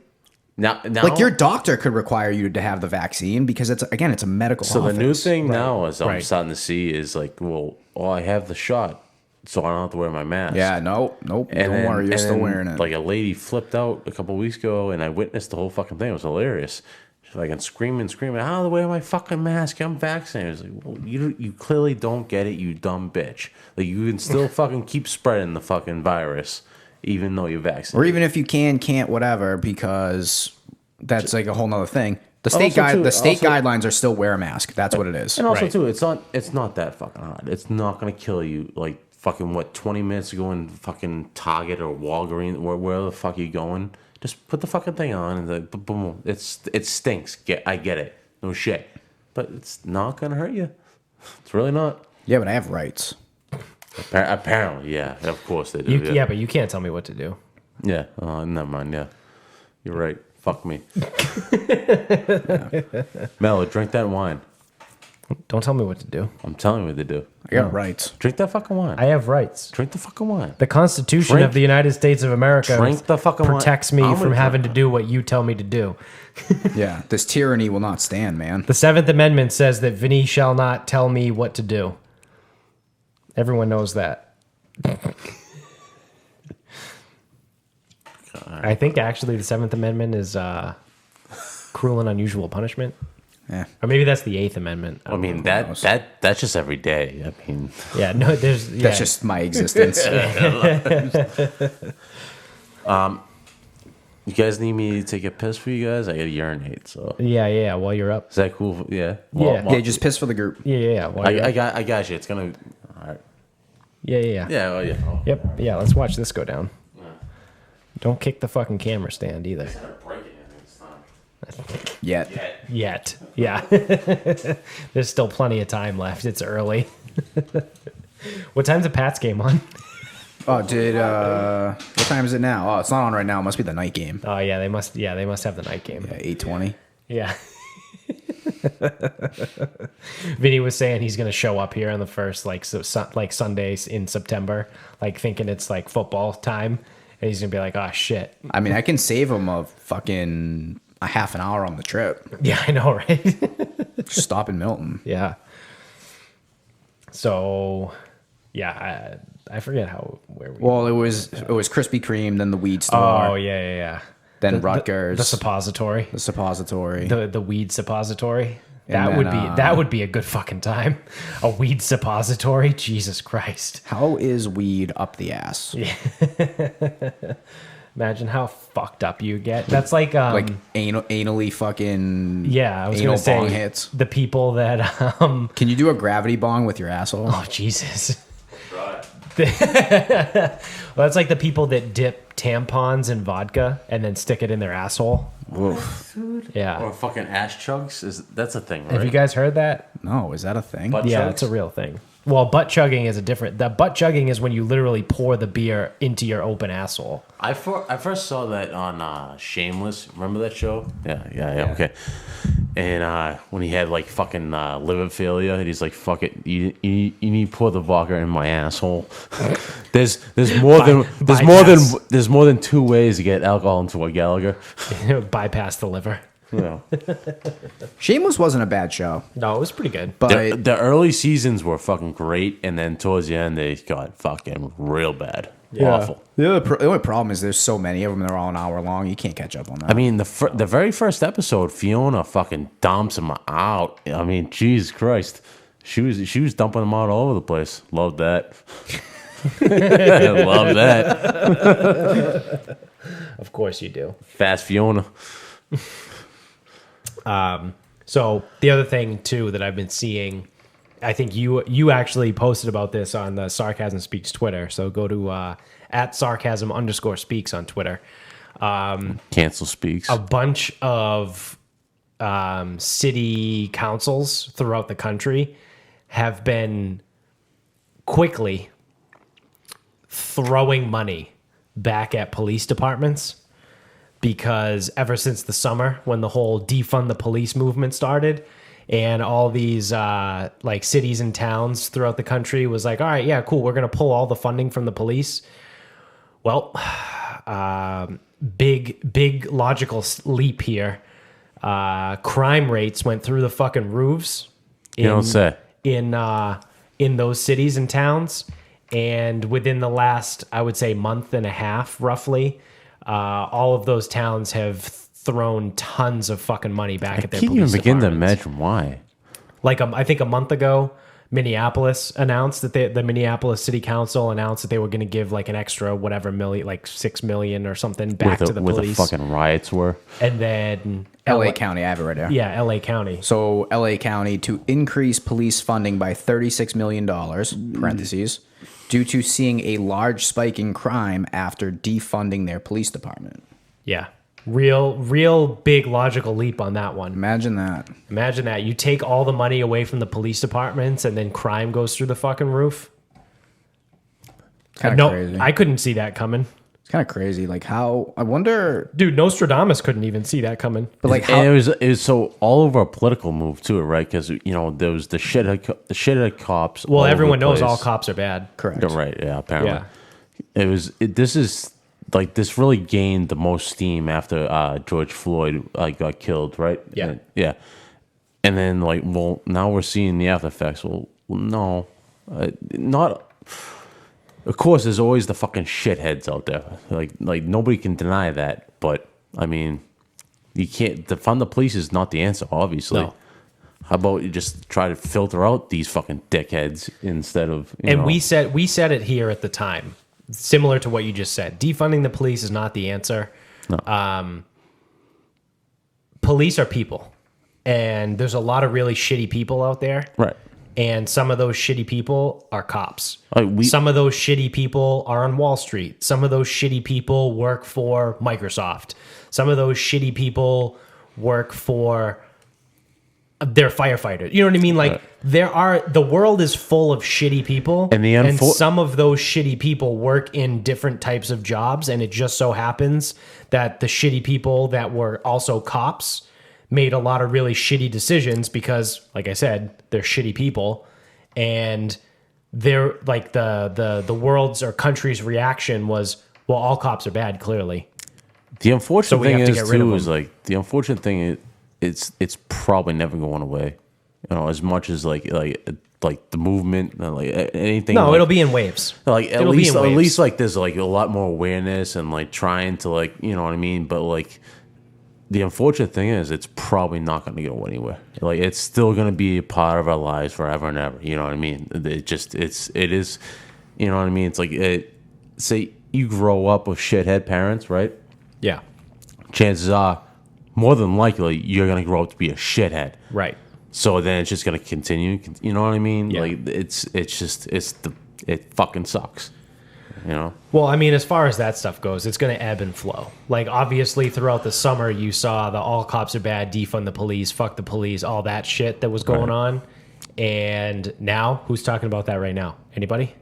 now, like your doctor could require you to have the vaccine because it's a medical So office. the new thing now is I'm Right. starting to see is like, well, I have the shot, so I don't have to wear my mask. Yeah, nope. Don't worry, you're still wearing it. Like a lady flipped out a couple weeks ago, and I witnessed the whole fucking thing. It was hilarious. She's like, and screaming, how do I wear my fucking mask? I'm vaccinated. I was like, well, you clearly don't get it, you dumb bitch. Like you can still fucking keep spreading the fucking virus, even though you're vaccinated. or even if you can't, whatever, because that's like a whole nother thing. The Also, too, state also- guidelines are still wear a mask. That's what it is. And also Right. too, it's not that fucking hard. It's not gonna kill you. Like fucking 20 minutes to go in fucking Target or Walgreens, where the fuck you going? Just put the fucking thing on and like boom, boom. It stinks. I get it. No shit. But it's not gonna hurt you. It's really not. Yeah, but I have rights. Apparently, yeah. Of course they do. Yeah, but you can't tell me what to do. Yeah. Never mind. Yeah. You're right. Fuck me. Mello, drink that wine. Don't tell me what to do. I'm telling you what to do. I got rights. Drink that fucking wine. I have rights. Drink the fucking wine. The Constitution Drink- of the United States of America Drink the fucking wine. protects me I'm from gonna having drink to do what you tell me to do. Yeah, this tyranny will not stand, man. The Seventh Amendment says that Vinny shall not tell me what to do. Everyone knows that. I think actually the Seventh Amendment is cruel and unusual punishment. Yeah. Or maybe that's the Eighth Amendment. I mean that's just every day. I mean, Yeah, no, there's yeah. That's just my existence. You guys need me to take a piss for you guys? I gotta urinate. So Yeah. While you're up. is that cool? Yeah. Yeah. Yeah, just piss for the group. Yeah. While you're up. I got you. It's gonna. All right. Yeah. Yeah. Oh, yeah. Oh. Yep. Yeah. Let's watch this go down. Don't kick the fucking camera stand either. Yet. Yet. Yeah. There's still plenty of time left. It's early. What time's the Pats game on? Oh, what time is it now? Oh, it's not on right now. It must be the night game. Oh yeah, they must have the night game. Yeah, 8:20. Yeah. Vinny was saying he's gonna show up here on the first like Sundays in September, like thinking it's like football time, and he's gonna be like, oh shit. I mean, I can save him a half an hour on the trip. Yeah, I know, right? Just stop in Milton. Yeah. So, yeah, I forget where we. Well, it was Krispy Kreme, then the weed store. Oh yeah. Then Rutgers. The suppository. The suppository. The weed suppository. And That would be a good fucking time. A weed suppository. Jesus Christ. How is weed up the ass? Yeah. Imagine how fucked up you get. That's like anally fucking. Yeah, I was anal gonna say bong hits. the people that Can you do a gravity bong with your asshole? Oh Jesus. Well, that's like the people that dip tampons in vodka and then stick it in their asshole. Woof. Yeah. Or fucking ass chugs. That's a thing, right? Have you guys heard that? No, is that a thing? Butt Yeah, chugs? it's a real thing. Well, butt chugging is the butt chugging is when you literally pour the beer into your open asshole. I first saw that on Shameless. Remember that show? Yeah. Okay. And when he had like fucking liver failure, and he's like, "Fuck it, you need to pour the vodka in my asshole." there's more than 2 ways to get alcohol into a Gallagher. Bypass the liver. Yeah. Shameless wasn't a bad show, No, it was pretty good. but The early seasons were fucking great, and then towards the end they got fucking real bad. Awful. the only problem is there's so many of them. They're all an hour long. You can't catch up on that. I mean, the very first episode, Fiona fucking dumps him out. I mean, Jesus Christ, she was dumping him out all over the place. Love that. Love that. Of course you do. Fast Fiona. So the other thing too that I've been seeing, I think you actually posted about this on the Sarcasm Speaks Twitter. So go to at @sarcasm_speaks on Twitter. Cancel speaks. A bunch of city councils throughout the country have been quickly throwing money back at police departments. Because ever since the summer, when the whole defund the police movement started, and all these like cities and towns throughout the country was like, all right, yeah, cool, we're gonna pull all the funding from the police. Well, big logical leap here. Crime rates went through the fucking roofs. You don't say. In those cities and towns, and within the last, I would say, month and a half, roughly. All of those towns have thrown tons of fucking money back at their I can't police even begin to departments. imagine why. Like I think a month ago, Minneapolis announced that the Minneapolis City Council announced that they were going to give like an extra whatever million, like $6 million or something back to the where police. the fucking riots were. And then LA County, I have it right there. Yeah, LA County. So LA County to increase police funding by $36 million, parentheses, due to seeing a large spike in crime after defunding their police department. Yeah. Real big logical leap on that one. Imagine that. Imagine that. You take all the money away from the police departments and then crime goes through the fucking roof. Kind of crazy. I couldn't see that coming. It's kind of crazy. Like how, I wonder. Dude, Nostradamus couldn't even see that coming. But like how. And it was so all over a political move too, right? Because there was the shithead cops. Well, all over everyone the knows place. all cops are bad. Correct. Yeah, right. Yeah. Apparently. Yeah. This really gained the most steam after George Floyd got killed, right? Yeah. Yeah. And then now we're seeing the after effects. Well, no, not. Of course, there's always the fucking shitheads out there. Like nobody can deny that. But I mean, you can't defund the police is not the answer. Obviously. No. How about you just try to filter out these fucking dickheads instead of We said it here at the time, similar to what you just said. Defunding the police is not the answer. No. Police are people, and there's a lot of really shitty people out there. Right. And some of those shitty people are cops. Like Some of those shitty people are on Wall Street. Some of those shitty people work for Microsoft. Some of those shitty people work for they're firefighters. You know what I mean? Like the world is full of shitty people, And some of those shitty people work in different types of jobs, and it just so happens that the shitty people that were also cops made a lot of really shitty decisions because, like I said, they're shitty people, and they're like the world's or country's reaction was, well, all cops are bad, clearly. The unfortunate we thing have to is get rid of too is them. like the unfortunate thing is it's probably never going away. You know, as much as like the movement, like anything. No, like, it'll be in waves. like at It'll be in waves. least like there's like a lot more awareness and like trying to like, you know what I mean. But like the unfortunate thing is it's probably not going to go anywhere. Like it's still going to be a part of our lives forever and ever. You know what I mean? It is. You know what I mean? It's like say you grow up with shithead parents, right? Yeah, Chances are, more than likely, you're gonna grow up to be a shithead. right. So then it's just gonna continue. You know what I mean? Yeah. Like it fucking sucks. You know? Well, I mean, as far as that stuff goes, it's going to ebb and flow. Like, obviously, throughout the summer, you saw the all cops are bad, defund the police, fuck the police, all that shit that was going on. And now, who's talking about that right now? Anybody?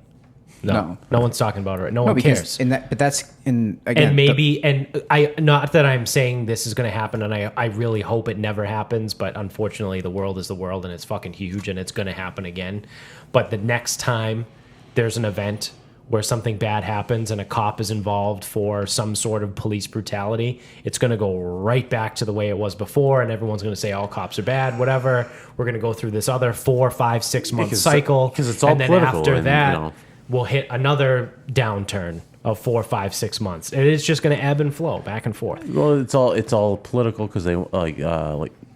No one's talking about it. No one cares. Again, And maybe, and I, not that I'm saying this is going to happen, and I really hope it never happens, but unfortunately, the world is the world, and it's fucking huge, and it's going to happen again. But the next time there's an event where something bad happens and a cop is involved for some sort of police brutality, it's going to go right back to the way it was before, and everyone's going to say all cops are bad, whatever. We're going to go through this other 4, 5, 6 month cycle. Because it's all and then political. after and, that, you know, we'll hit another downturn of 4, 5, 6 months. And it's just going to ebb and flow back and forth. well, it's all political because they like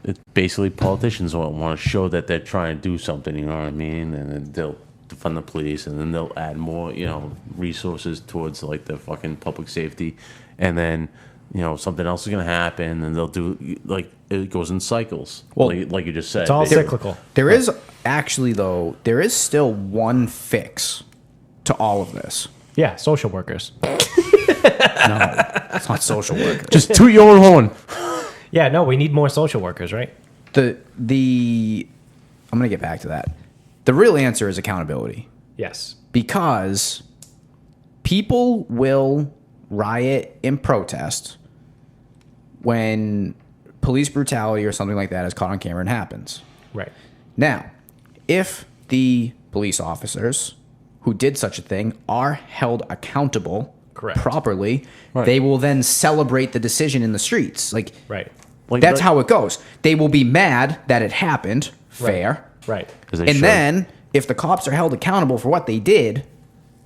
it's basically politicians want to show that they're trying to do something. You know what I mean? And then they'll defund the police, and then they'll add more, you know, resources towards like the fucking public safety, and then you know something else is gonna happen, and they'll do like it goes in cycles. Well, like you just said, It's all basically. cyclical. there is actually, though, there is still one fix to all of this. Yeah, social workers. No, it's not social workers. Just toot your own horn. Yeah, no, we need more social workers, right? I'm gonna get back to that. The real answer is accountability, Yes. because people will riot and protest when police brutality or something like that is caught on camera and happens. Right. Now, if the police officers who did such a thing are held accountable Correct. properly, Right. they will then celebrate the decision in the streets. Like, Right. Like, that's how it goes. They will be mad that it happened, fair. Right. 'Cause they And should. then, if the cops are held accountable for what they did,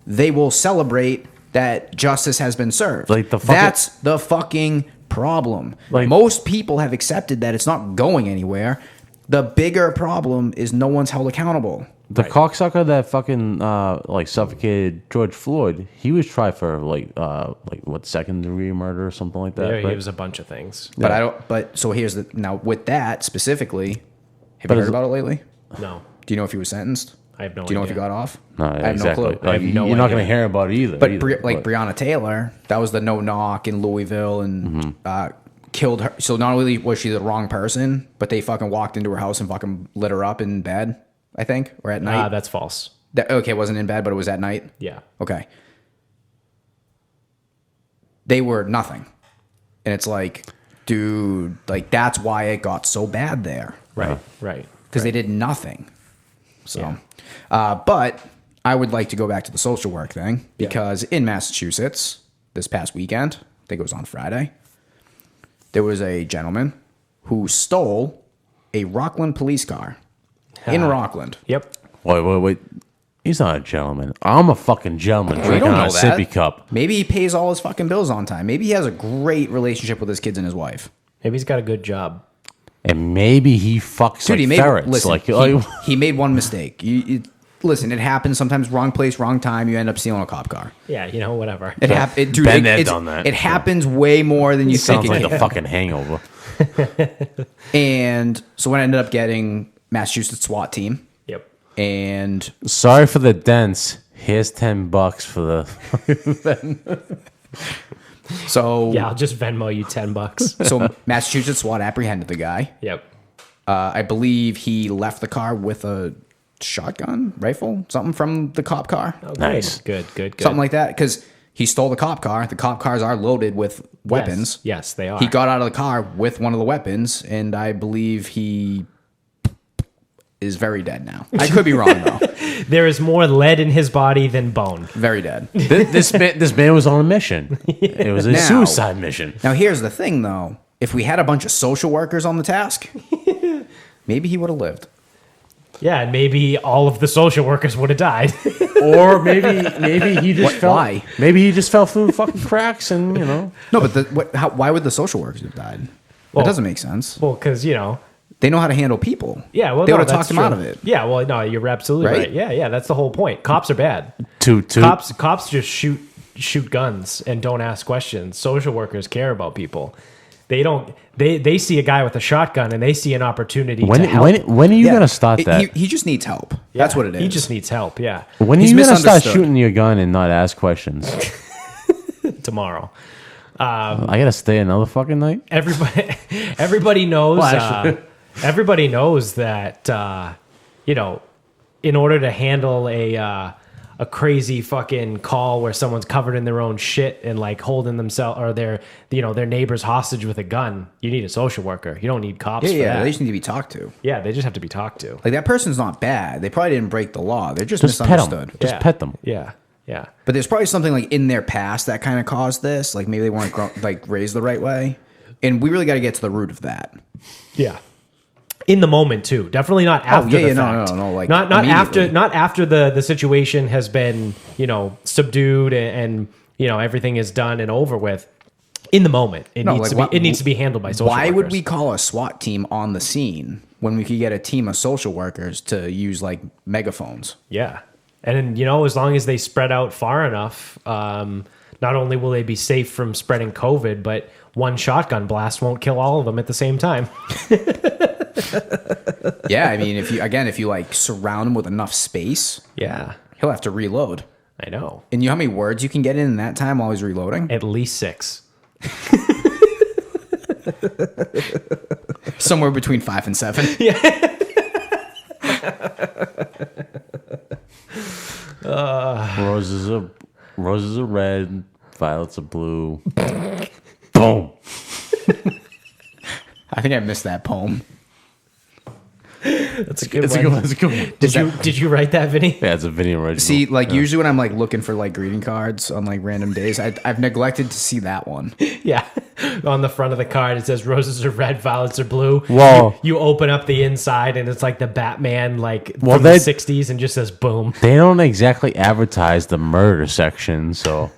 they will celebrate that justice has been served. Like the fucking- That's the fucking problem. Like- Most people have accepted that it's not going anywhere. The bigger problem is no one's held accountable. The cocksucker that fucking like suffocated George Floyd, he was tried for like what, second-degree murder or something like that. There right? was a bunch of things. But I don't. But so here's the now with that specifically. Have But you is heard it- about it lately? No. Do you know if he was sentenced? I have no Do you know if idea. he got off? No, I have exactly. no clue. Like, have no you're not idea. going to hear about it either. But either, Breonna Taylor, that was the no knock in Louisville and Mm-hmm. killed her. So not only was she the wrong person, but they fucking walked into her house and fucking lit her up in bed, I think, or at night. That's false. Okay, it wasn't in bed, but it was at night. Yeah. Okay. They were nothing. And it's like, dude, like that's why it got so bad there. Right. Right. Because they did nothing. So, Yeah. but I would like to go back to the social work thing because in Massachusetts this past weekend, I think it was on Friday, there was a gentleman who stole a Rockland police car in Rockland. Yep. Wait. He's not a gentleman. I'm a fucking gentleman We drinking don't on know a that. sippy cup. Maybe he pays all his fucking bills on time. Maybe he has a great relationship with his kids and his wife. Maybe he's got a good And maybe he fucks Dude, like he made ferrets. listen. Like, He made one mistake. listen, it happens sometimes. Wrong place, wrong time. You end up stealing a cop car. Yeah, whatever. It happens. Dude, Been there, done that. It happens way more than you think. Sounds like It a fucking hangover. And so I ended up getting Massachusetts SWAT team. Yep. And Sorry for the dents. Here's $10 for the. so Yeah, I'll just Venmo you $10. so Massachusetts SWAT apprehended the guy. Yep. I believe he left the car with a shotgun, rifle, something from the cop car. Oh, Nice. Good. Something like that, because he stole the cop car. The cop cars are loaded with weapons. Yes, they are. He got out of the car with one of the weapons, and I believe he is very dead now. I could be wrong, though. There is more lead in his body than bone. Very dead. This man was on a mission. It was a Now- suicide mission. Now, here's the thing, though. If we had a bunch of social workers on the task, maybe he would have lived. Yeah, and maybe all of the social workers would have died. Or maybe he just fell. Why? Maybe he just fell through the fucking cracks, and No, but why would the social workers have died? Well- that doesn't make sense. Well, because, They know how to handle people. yeah, well, they no, would have that's talked him true. out of it. Yeah, well, no, you're absolutely Right? right. Yeah, that's the whole point. Cops are bad. to Cops just shoot guns and don't ask questions. Social workers care about people. They don't. They see a guy with a shotgun and they see an opportunity to help. when are you Yeah, gonna start that? He just needs help. Yeah, That's what it is. He just needs help. Yeah, When are he's you gonna start misunderstood. shooting your gun and not ask questions? tomorrow. I gotta stay another fucking night. Everybody knows. Well, actually- Everybody knows that in order to handle a crazy fucking call where someone's covered in their own shit and like holding themselves or their neighbors hostage with a gun, you need a social worker. You don't need cops. Yeah, for that. they just need to be talked to. Yeah, they just have to be talked to. Like, that person's not bad. They probably didn't break the law. They're just Just pet misunderstood. them. Just Yeah. pet them. Yeah. But there's probably something like in their past that kind of caused this. Like, maybe they weren't raised the right way. And we really got to get to the root of that. Yeah. In the moment too. Definitely not after yeah, the no, fact. no, like, not immediately. after the situation has been, subdued and everything is done and over with. In the moment. It needs to be handled by social Why would workers. we call a SWAT team on the scene when we could get a team of social workers to use like megaphones? Yeah. And then, as long as they spread out far enough, not only will they be safe from spreading COVID, but one shotgun blast won't kill all of them at the same time. Yeah, I mean, if you like surround him with enough space, Yeah. he'll have to reload. I know. And you know how many words you can get in that time while he's reloading? At least 6. Somewhere between 5 and 7. Roses are red, violets are blue. Boom. I think I missed that poem. That's a good It's one. a good one. It's a good one. Did you write that, Vinny? Yeah, it's a video original. See, like usually when I'm like looking for like greeting cards on like random days, I've neglected to see that one. Yeah. On the front of the card, it says roses are red, violets are blue. Whoa. You open up the inside, and it's like the Batman, like Well, from the 60s, and just says boom, They don't exactly advertise the murder section, so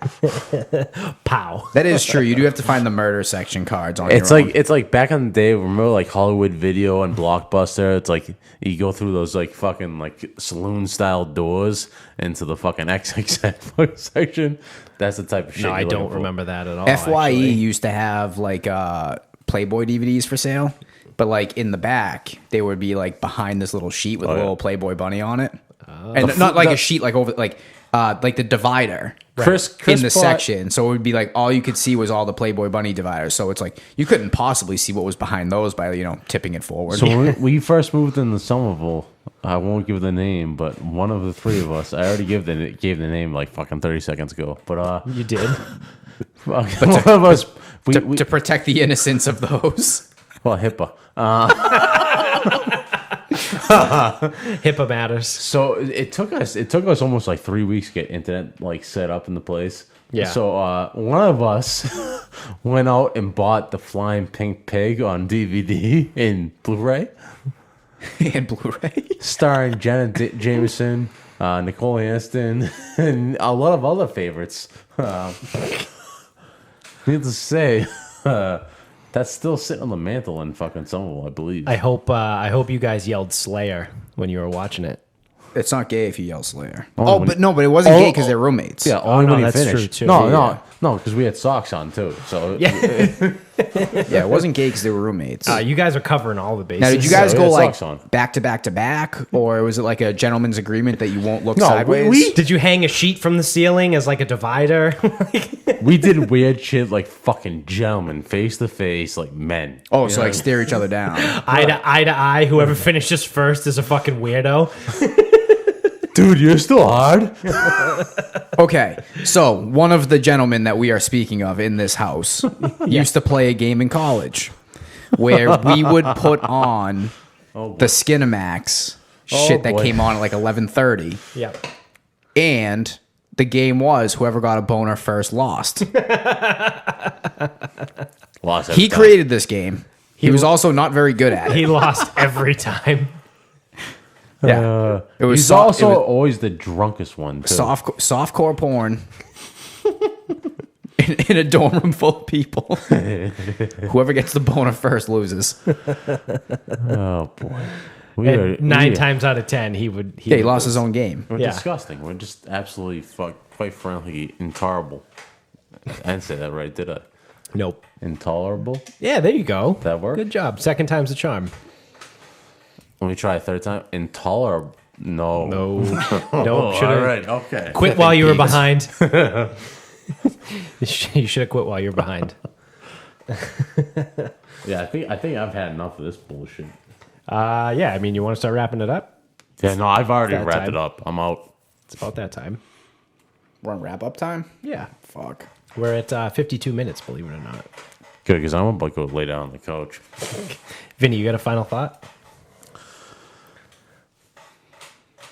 pow. That is true. You do have to find the murder section cards on it's your like own. it's like back in the day. Remember, like Hollywood Video and Blockbuster. It's like you go through those like fucking like saloon style doors into the fucking XXX section. That's the type of shit. No, I you're don't looking for. remember that at all. FYE actually. used to have like Playboy DVDs for sale, but like in the back they would be like behind this little sheet with a yeah. little Playboy bunny on it, and not like a sheet like over like the divider. Chris in the bought- section, so it would be like all you could see was all the Playboy bunny dividers. So it's like you couldn't possibly see what was behind those by tipping it forward. So when we first moved into Somerville, I won't give the name, but one of the three of us, I already gave the name like fucking 30 seconds ago. But You did. one of us, to protect the innocence of those. well, HIPAA. HIPAA matters. So it took us almost like 3 weeks to get internet like set up in the place. Yeah. So one of us went out and bought the Flying Pink Pig on DVD and Blu-ray, And Blu-ray. starring Jenna Jameson, Nicole Aniston, and a lot of other favorites. Needless to say, that's still sitting on the mantle in fucking Somerville, I believe. I hope you guys yelled Slayer when you were watching it. It's not gay if you yell Slayer. Only Oh, when but you- no, but it wasn't Oh, gay because oh. they're roommates. Yeah, only no, when you that's finish. true, too. No, Yeah. no, because we had socks on too. So Yeah, it wasn't gay because they were roommates. You guys are covering all the bases. Now, did you guys we go had like socks on. back to back to back, or was it like a gentleman's agreement that you won't look No, sideways? Did you hang a sheet from the ceiling as like a divider? we did weird shit like fucking gentlemen, face to face, like men. Oh, so like stare each other down. Eye to eye. Whoever finishes first is a fucking weirdo. Dude, you're still hard. Okay, so one of the gentlemen that we are speaking of in this house used to play a game in college where we would put on the Skinamax shit that boy. came on at like 11:30, Yeah. and the game was whoever got a boner first lost. Lost every He time. created this game. He was also not very good at it. He lost every time. Yeah, it was He's so- also it was always the drunkest one too. softcore porn in a dorm room full of people. Whoever gets the boner first loses. Oh boy. We And are, nine we are- times out of 10, he would. Yeah, he lost his own game. We're Yeah. disgusting. We're just absolutely quite frankly intolerable. I didn't say that right, did I? Nope. Intolerable. Yeah, there you go. That worked? Good job. Second time's a charm. Let me try a third time. Intolerable. No. No. Oh, Nope. Should all have right. Okay. quit while you were Davis. behind. You should have quit while you were behind. Yeah, I think I've had enough of this bullshit. Yeah, I mean, you want to start wrapping it up? Yeah, no, I've already That wrapped time. it up. I'm out. It's about that time. We're on wrap up time? Yeah. Fuck. We're at 52 minutes, believe it or not. Good, because I'm about to go lay down on the couch. Vinny, you got a final thought?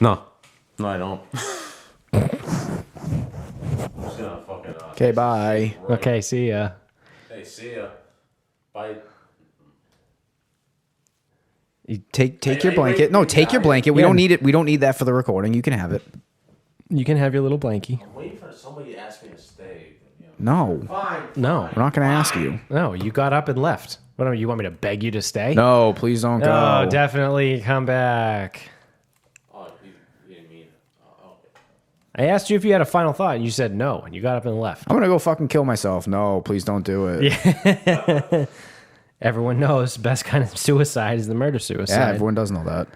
No. No, I don't. I'm just gonna fucking. Okay, bye. Okay, see ya. Hey, see ya. Bye. You take your Hey, blanket. wait, No, wait, take your yeah, blanket. We yeah. don't need it. We don't need that for the recording. You can have it. You can have your little blankie. I'm waiting for somebody to ask me to stay. But, you know. No, Fine. No. we're not going to ask you. No, you got up and left. What do you want me to beg you to stay? No, please don't go. Oh, definitely come back. Oh, you didn't mean it. Oh, okay. I asked you if you had a final thought, and you said no, and you got up and left. I'm going to go fucking kill myself. No, please don't do it. Everyone knows the best kind of suicide is the murder suicide. Yeah, everyone does know that.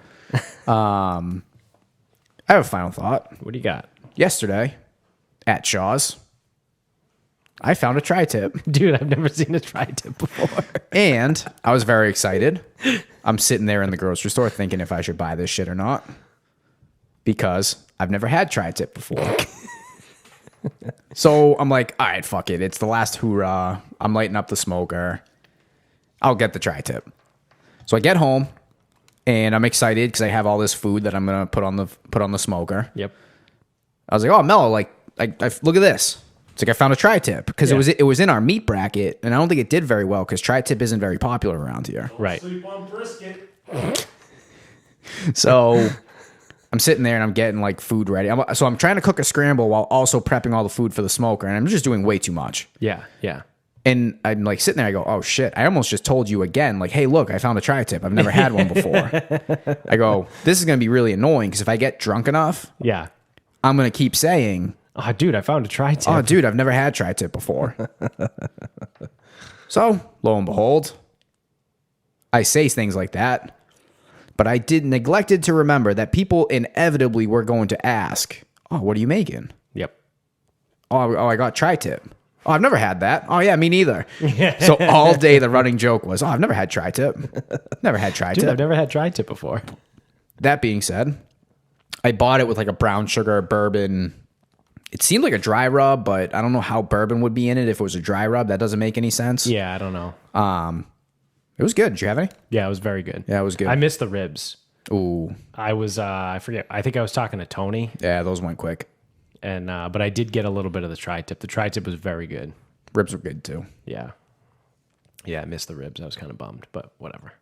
I have a final thought. What do you got? Yesterday at Shaw's, I found a tri-tip. Dude, I've never seen a tri-tip before. And I was very excited. I'm sitting there in the grocery store thinking if I should buy this shit or not. Because I've never had tri-tip before. So I'm like, all right, fuck it. It's the last hoorah. I'm lighting up the smoker. I'll get the tri-tip. So I get home and I'm excited because I have all this food that I'm gonna put on the smoker. Yep. I was like, oh, Mello, like I look at this. It's like I found a tri-tip because Yeah. it was in our meat bracket, and I don't think it did very well because tri-tip isn't very popular around here. Right. Sleep on brisket. So I'm sitting there and I'm getting like food ready. So I'm trying to cook a scramble while also prepping all the food for the smoker, and I'm just doing way too much. Yeah, yeah. And I'm like sitting there, I go, oh shit, I almost just told you again, like, hey, look, I found a tri-tip. I've never had one before. I go, this is going to be really annoying because if I get drunk enough, Yeah. I'm going to keep saying, Oh, dude, I found a tri-tip. oh, dude, I've never had tri-tip before. So, lo and behold, I say things like that, but I neglected to remember that people inevitably were going to ask, oh, what are you making? Yep. Oh, I got tri-tip. Oh, I've never had that. Oh, yeah, me neither. So all day the running joke was, oh, I've never had tri-tip. Never had Dude, tri-tip. I've never had tri-tip before. That being said, I bought it with like a brown sugar bourbon. It seemed like a dry rub, but I don't know how bourbon would be in it if it was a dry rub. That doesn't make any sense. Yeah, I don't know. It was good. Did you have any? Yeah, it was very good. Yeah, it was good. I missed the ribs. Ooh, I was, I forget. I think I was talking to Tony, yeah, those went quick. and but I did get a little bit of the tri-tip. The tri-tip was very good. Ribs were good too. Yeah. Yeah, I missed the ribs. I was kind of bummed, but whatever.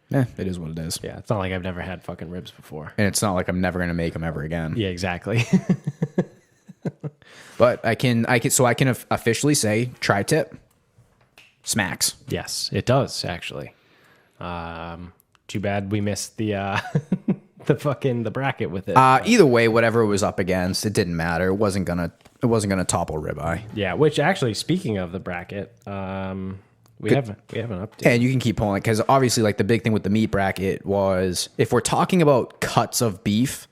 Yeah, it is what it is. Yeah, it's not like I've never had fucking ribs before. And it's not like I'm never gonna make them ever again. Yeah, exactly. But I can officially say tri-tip smacks. Yes, it does actually. Too bad we missed the the bracket with it. Either way, whatever it was up against, it didn't matter. It wasn't gonna topple ribeye. Yeah, which actually, speaking of the bracket, we have an update. And you can keep pulling because obviously, like the big thing with the meat bracket was if we're talking about cuts of beef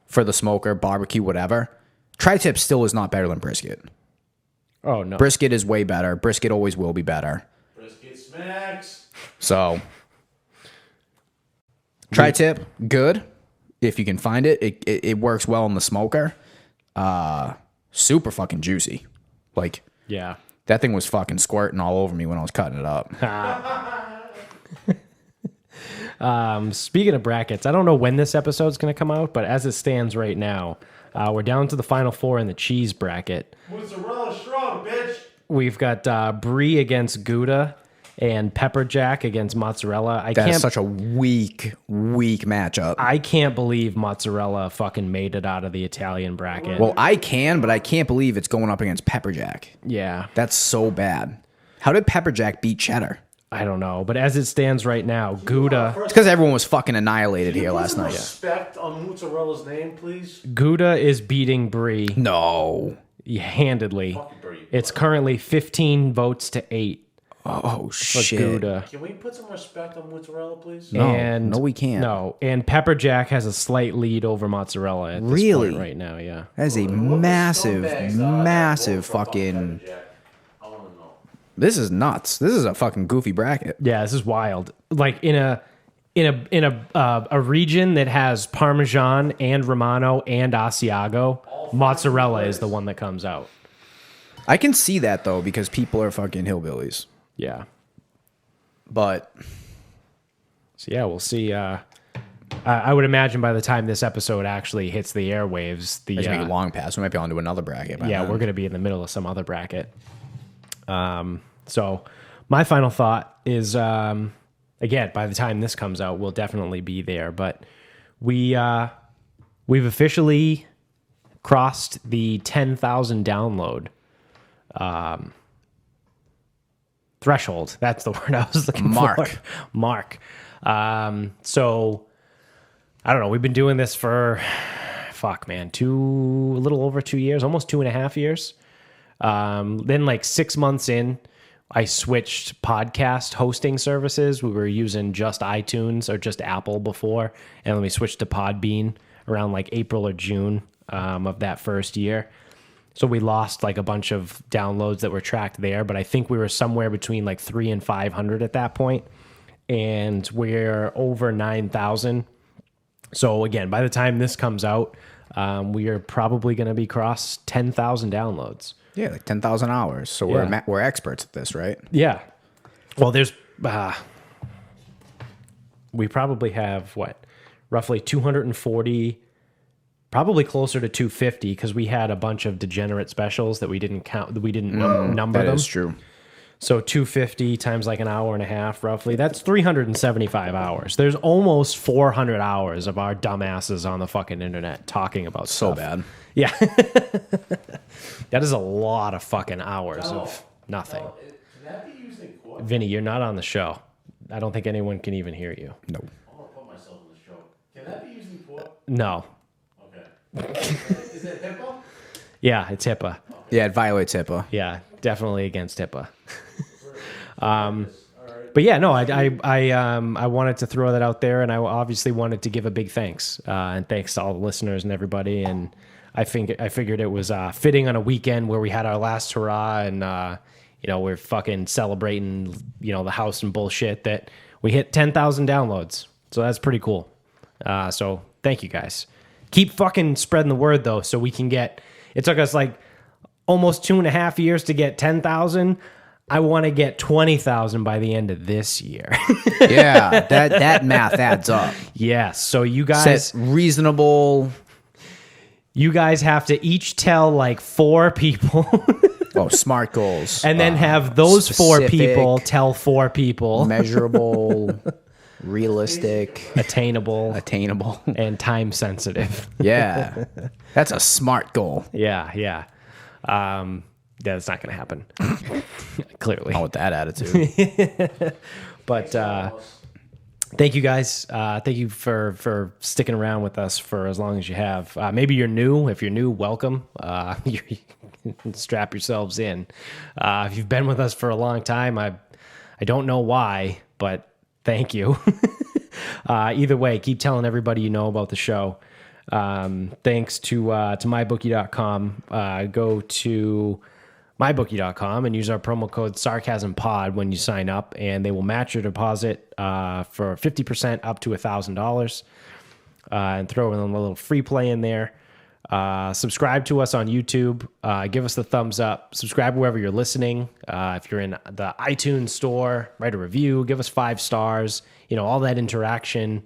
for the smoker, barbecue, whatever, tri-tip still is not better than brisket. Oh no, Brisket is way better. Brisket always will be better. Brisket smacks. So tri-tip, good if you can find it. It works well in the smoker. Super fucking juicy. Like yeah. that thing was fucking squirting all over me when I was cutting it up. Speaking of brackets, I don't know when this episode's going to come out, but as it stands right now, we're down to the final four in the cheese bracket. Mozzarella strong, bitch. We've got Brie against Gouda and Pepper Jack against mozzarella. That's such a weak matchup. I can't believe mozzarella fucking made it out of the Italian bracket. Well, I can, but I can't believe it's going up against Pepper Jack. Yeah. That's so bad. How did Pepper Jack beat cheddar? I don't know, but as it stands right now, Gouda It's because everyone was fucking annihilated here last night. Respect on mozzarella's name, please. Gouda is beating Brie No. handedly. Brie. It's currently 15 votes to 8 Oh, for shit. Gouda. Can we put some respect on mozzarella, please? No, we can't. No, and Pepper Jack has a slight lead over mozzarella at this Really? point right now, yeah. That is a massive fucking... I want to know. This is nuts. This is a fucking goofy bracket. Yeah, this is wild. Like in a region that has Parmesan and Romano and Asiago, mozzarella is the one that comes out. I can see that, though, because people are fucking hillbillies. Yeah. But... So yeah, we'll see. I would imagine by the time this episode actually hits the airwaves, It's going to be long past. We might be on to another bracket by yeah, then. we're going to be in the middle of some other bracket. So my final thought is, again, by the time this comes out, we'll definitely be there. But we've officially crossed the 10,000 download threshold. That's the word I was looking for. Mark. So I don't know. We've been doing this for a little over 2 years, almost 2.5 years. Then like 6 months in, I switched podcast hosting services. We were using just iTunes or just Apple before, and then we switched to Podbean around like April or June of that first year. So we lost like a bunch of downloads that were tracked there, but I think we were somewhere between like 300 and 500 at that point, and we're over 9,000. So again, by the time this comes out, we are probably going to be cross 10,000 downloads. Yeah, like 10,000 hours. So we're experts at this, right? Yeah. Well, there's we probably have roughly 240, probably closer to 250, because we had a bunch of degenerate specials that we didn't count, we didn't number them. That is true. So 250 times like an hour and a half, roughly, that's 375 hours. There's almost 400 hours of our dumbasses on the fucking internet talking about So stuff. bad. Yeah. That is a lot of fucking hours of nothing. Can that be used in court? Vinny, you're not on the show. I don't think anyone can even hear you. No. I'm going to put myself in the show. Can that be used in court? No. Okay. Is it HIPAA? Yeah, it's HIPAA. Yeah, it violates HIPAA. Yeah, definitely against HIPAA. But yeah, no, I wanted to throw that out there, and I obviously wanted to give a big thanks, and thanks to all the listeners and everybody. And I figured it was fitting on a weekend where we had our last hurrah, and we're fucking celebrating, the house and bullshit, that we hit 10,000 downloads. So that's pretty cool. So thank you guys. Keep fucking spreading the word though, so we can get. It took us like almost 2.5 years to get 10,000. I want to get 20,000 by the end of this year. Yeah, that math adds up. Yes. So you guys, Set reasonable. you guys have to each tell like 4 people, Oh, smart goals. and then have those 4 specific, people tell 4 people, measurable, realistic, attainable, attainable. and time sensitive. Yeah, that's a smart goal. Yeah. That's not going to happen. Clearly. Not with that attitude. But thank you guys. Thank you for sticking around with us for as long as you have. Maybe you're new. If you're new, welcome. You can strap yourselves in. If you've been with us for a long time, I don't know why, but thank you. Either way, keep telling everybody you know about the show. Thanks to mybookie.com. Go to mybookie.com and use our promo code sarcasmpod when you sign up, and they will match your deposit for 50% up to $1,000, and throw in a little free play in there. Subscribe to us on YouTube. Give us the thumbs up. Subscribe wherever you're listening. If you're in the iTunes store, write a review. Give us 5 stars. All that interaction,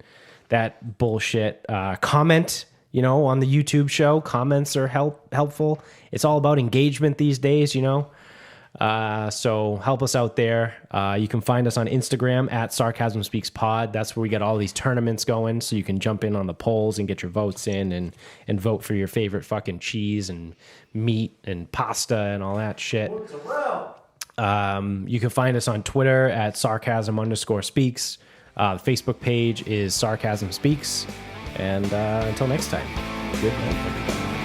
that bullshit. Comment. On the YouTube show, comments are helpful. It's all about engagement these days, So help us out there. You can find us on Instagram at Sarcasm Speaks Pod. That's where we get all these tournaments going, so you can jump in on the polls and get your votes in and vote for your favorite fucking cheese and meat and pasta and all that shit. You can find us on Twitter at Sarcasm_speaks. The Facebook page is Sarcasm Speaks. And until next time, good night, everybody.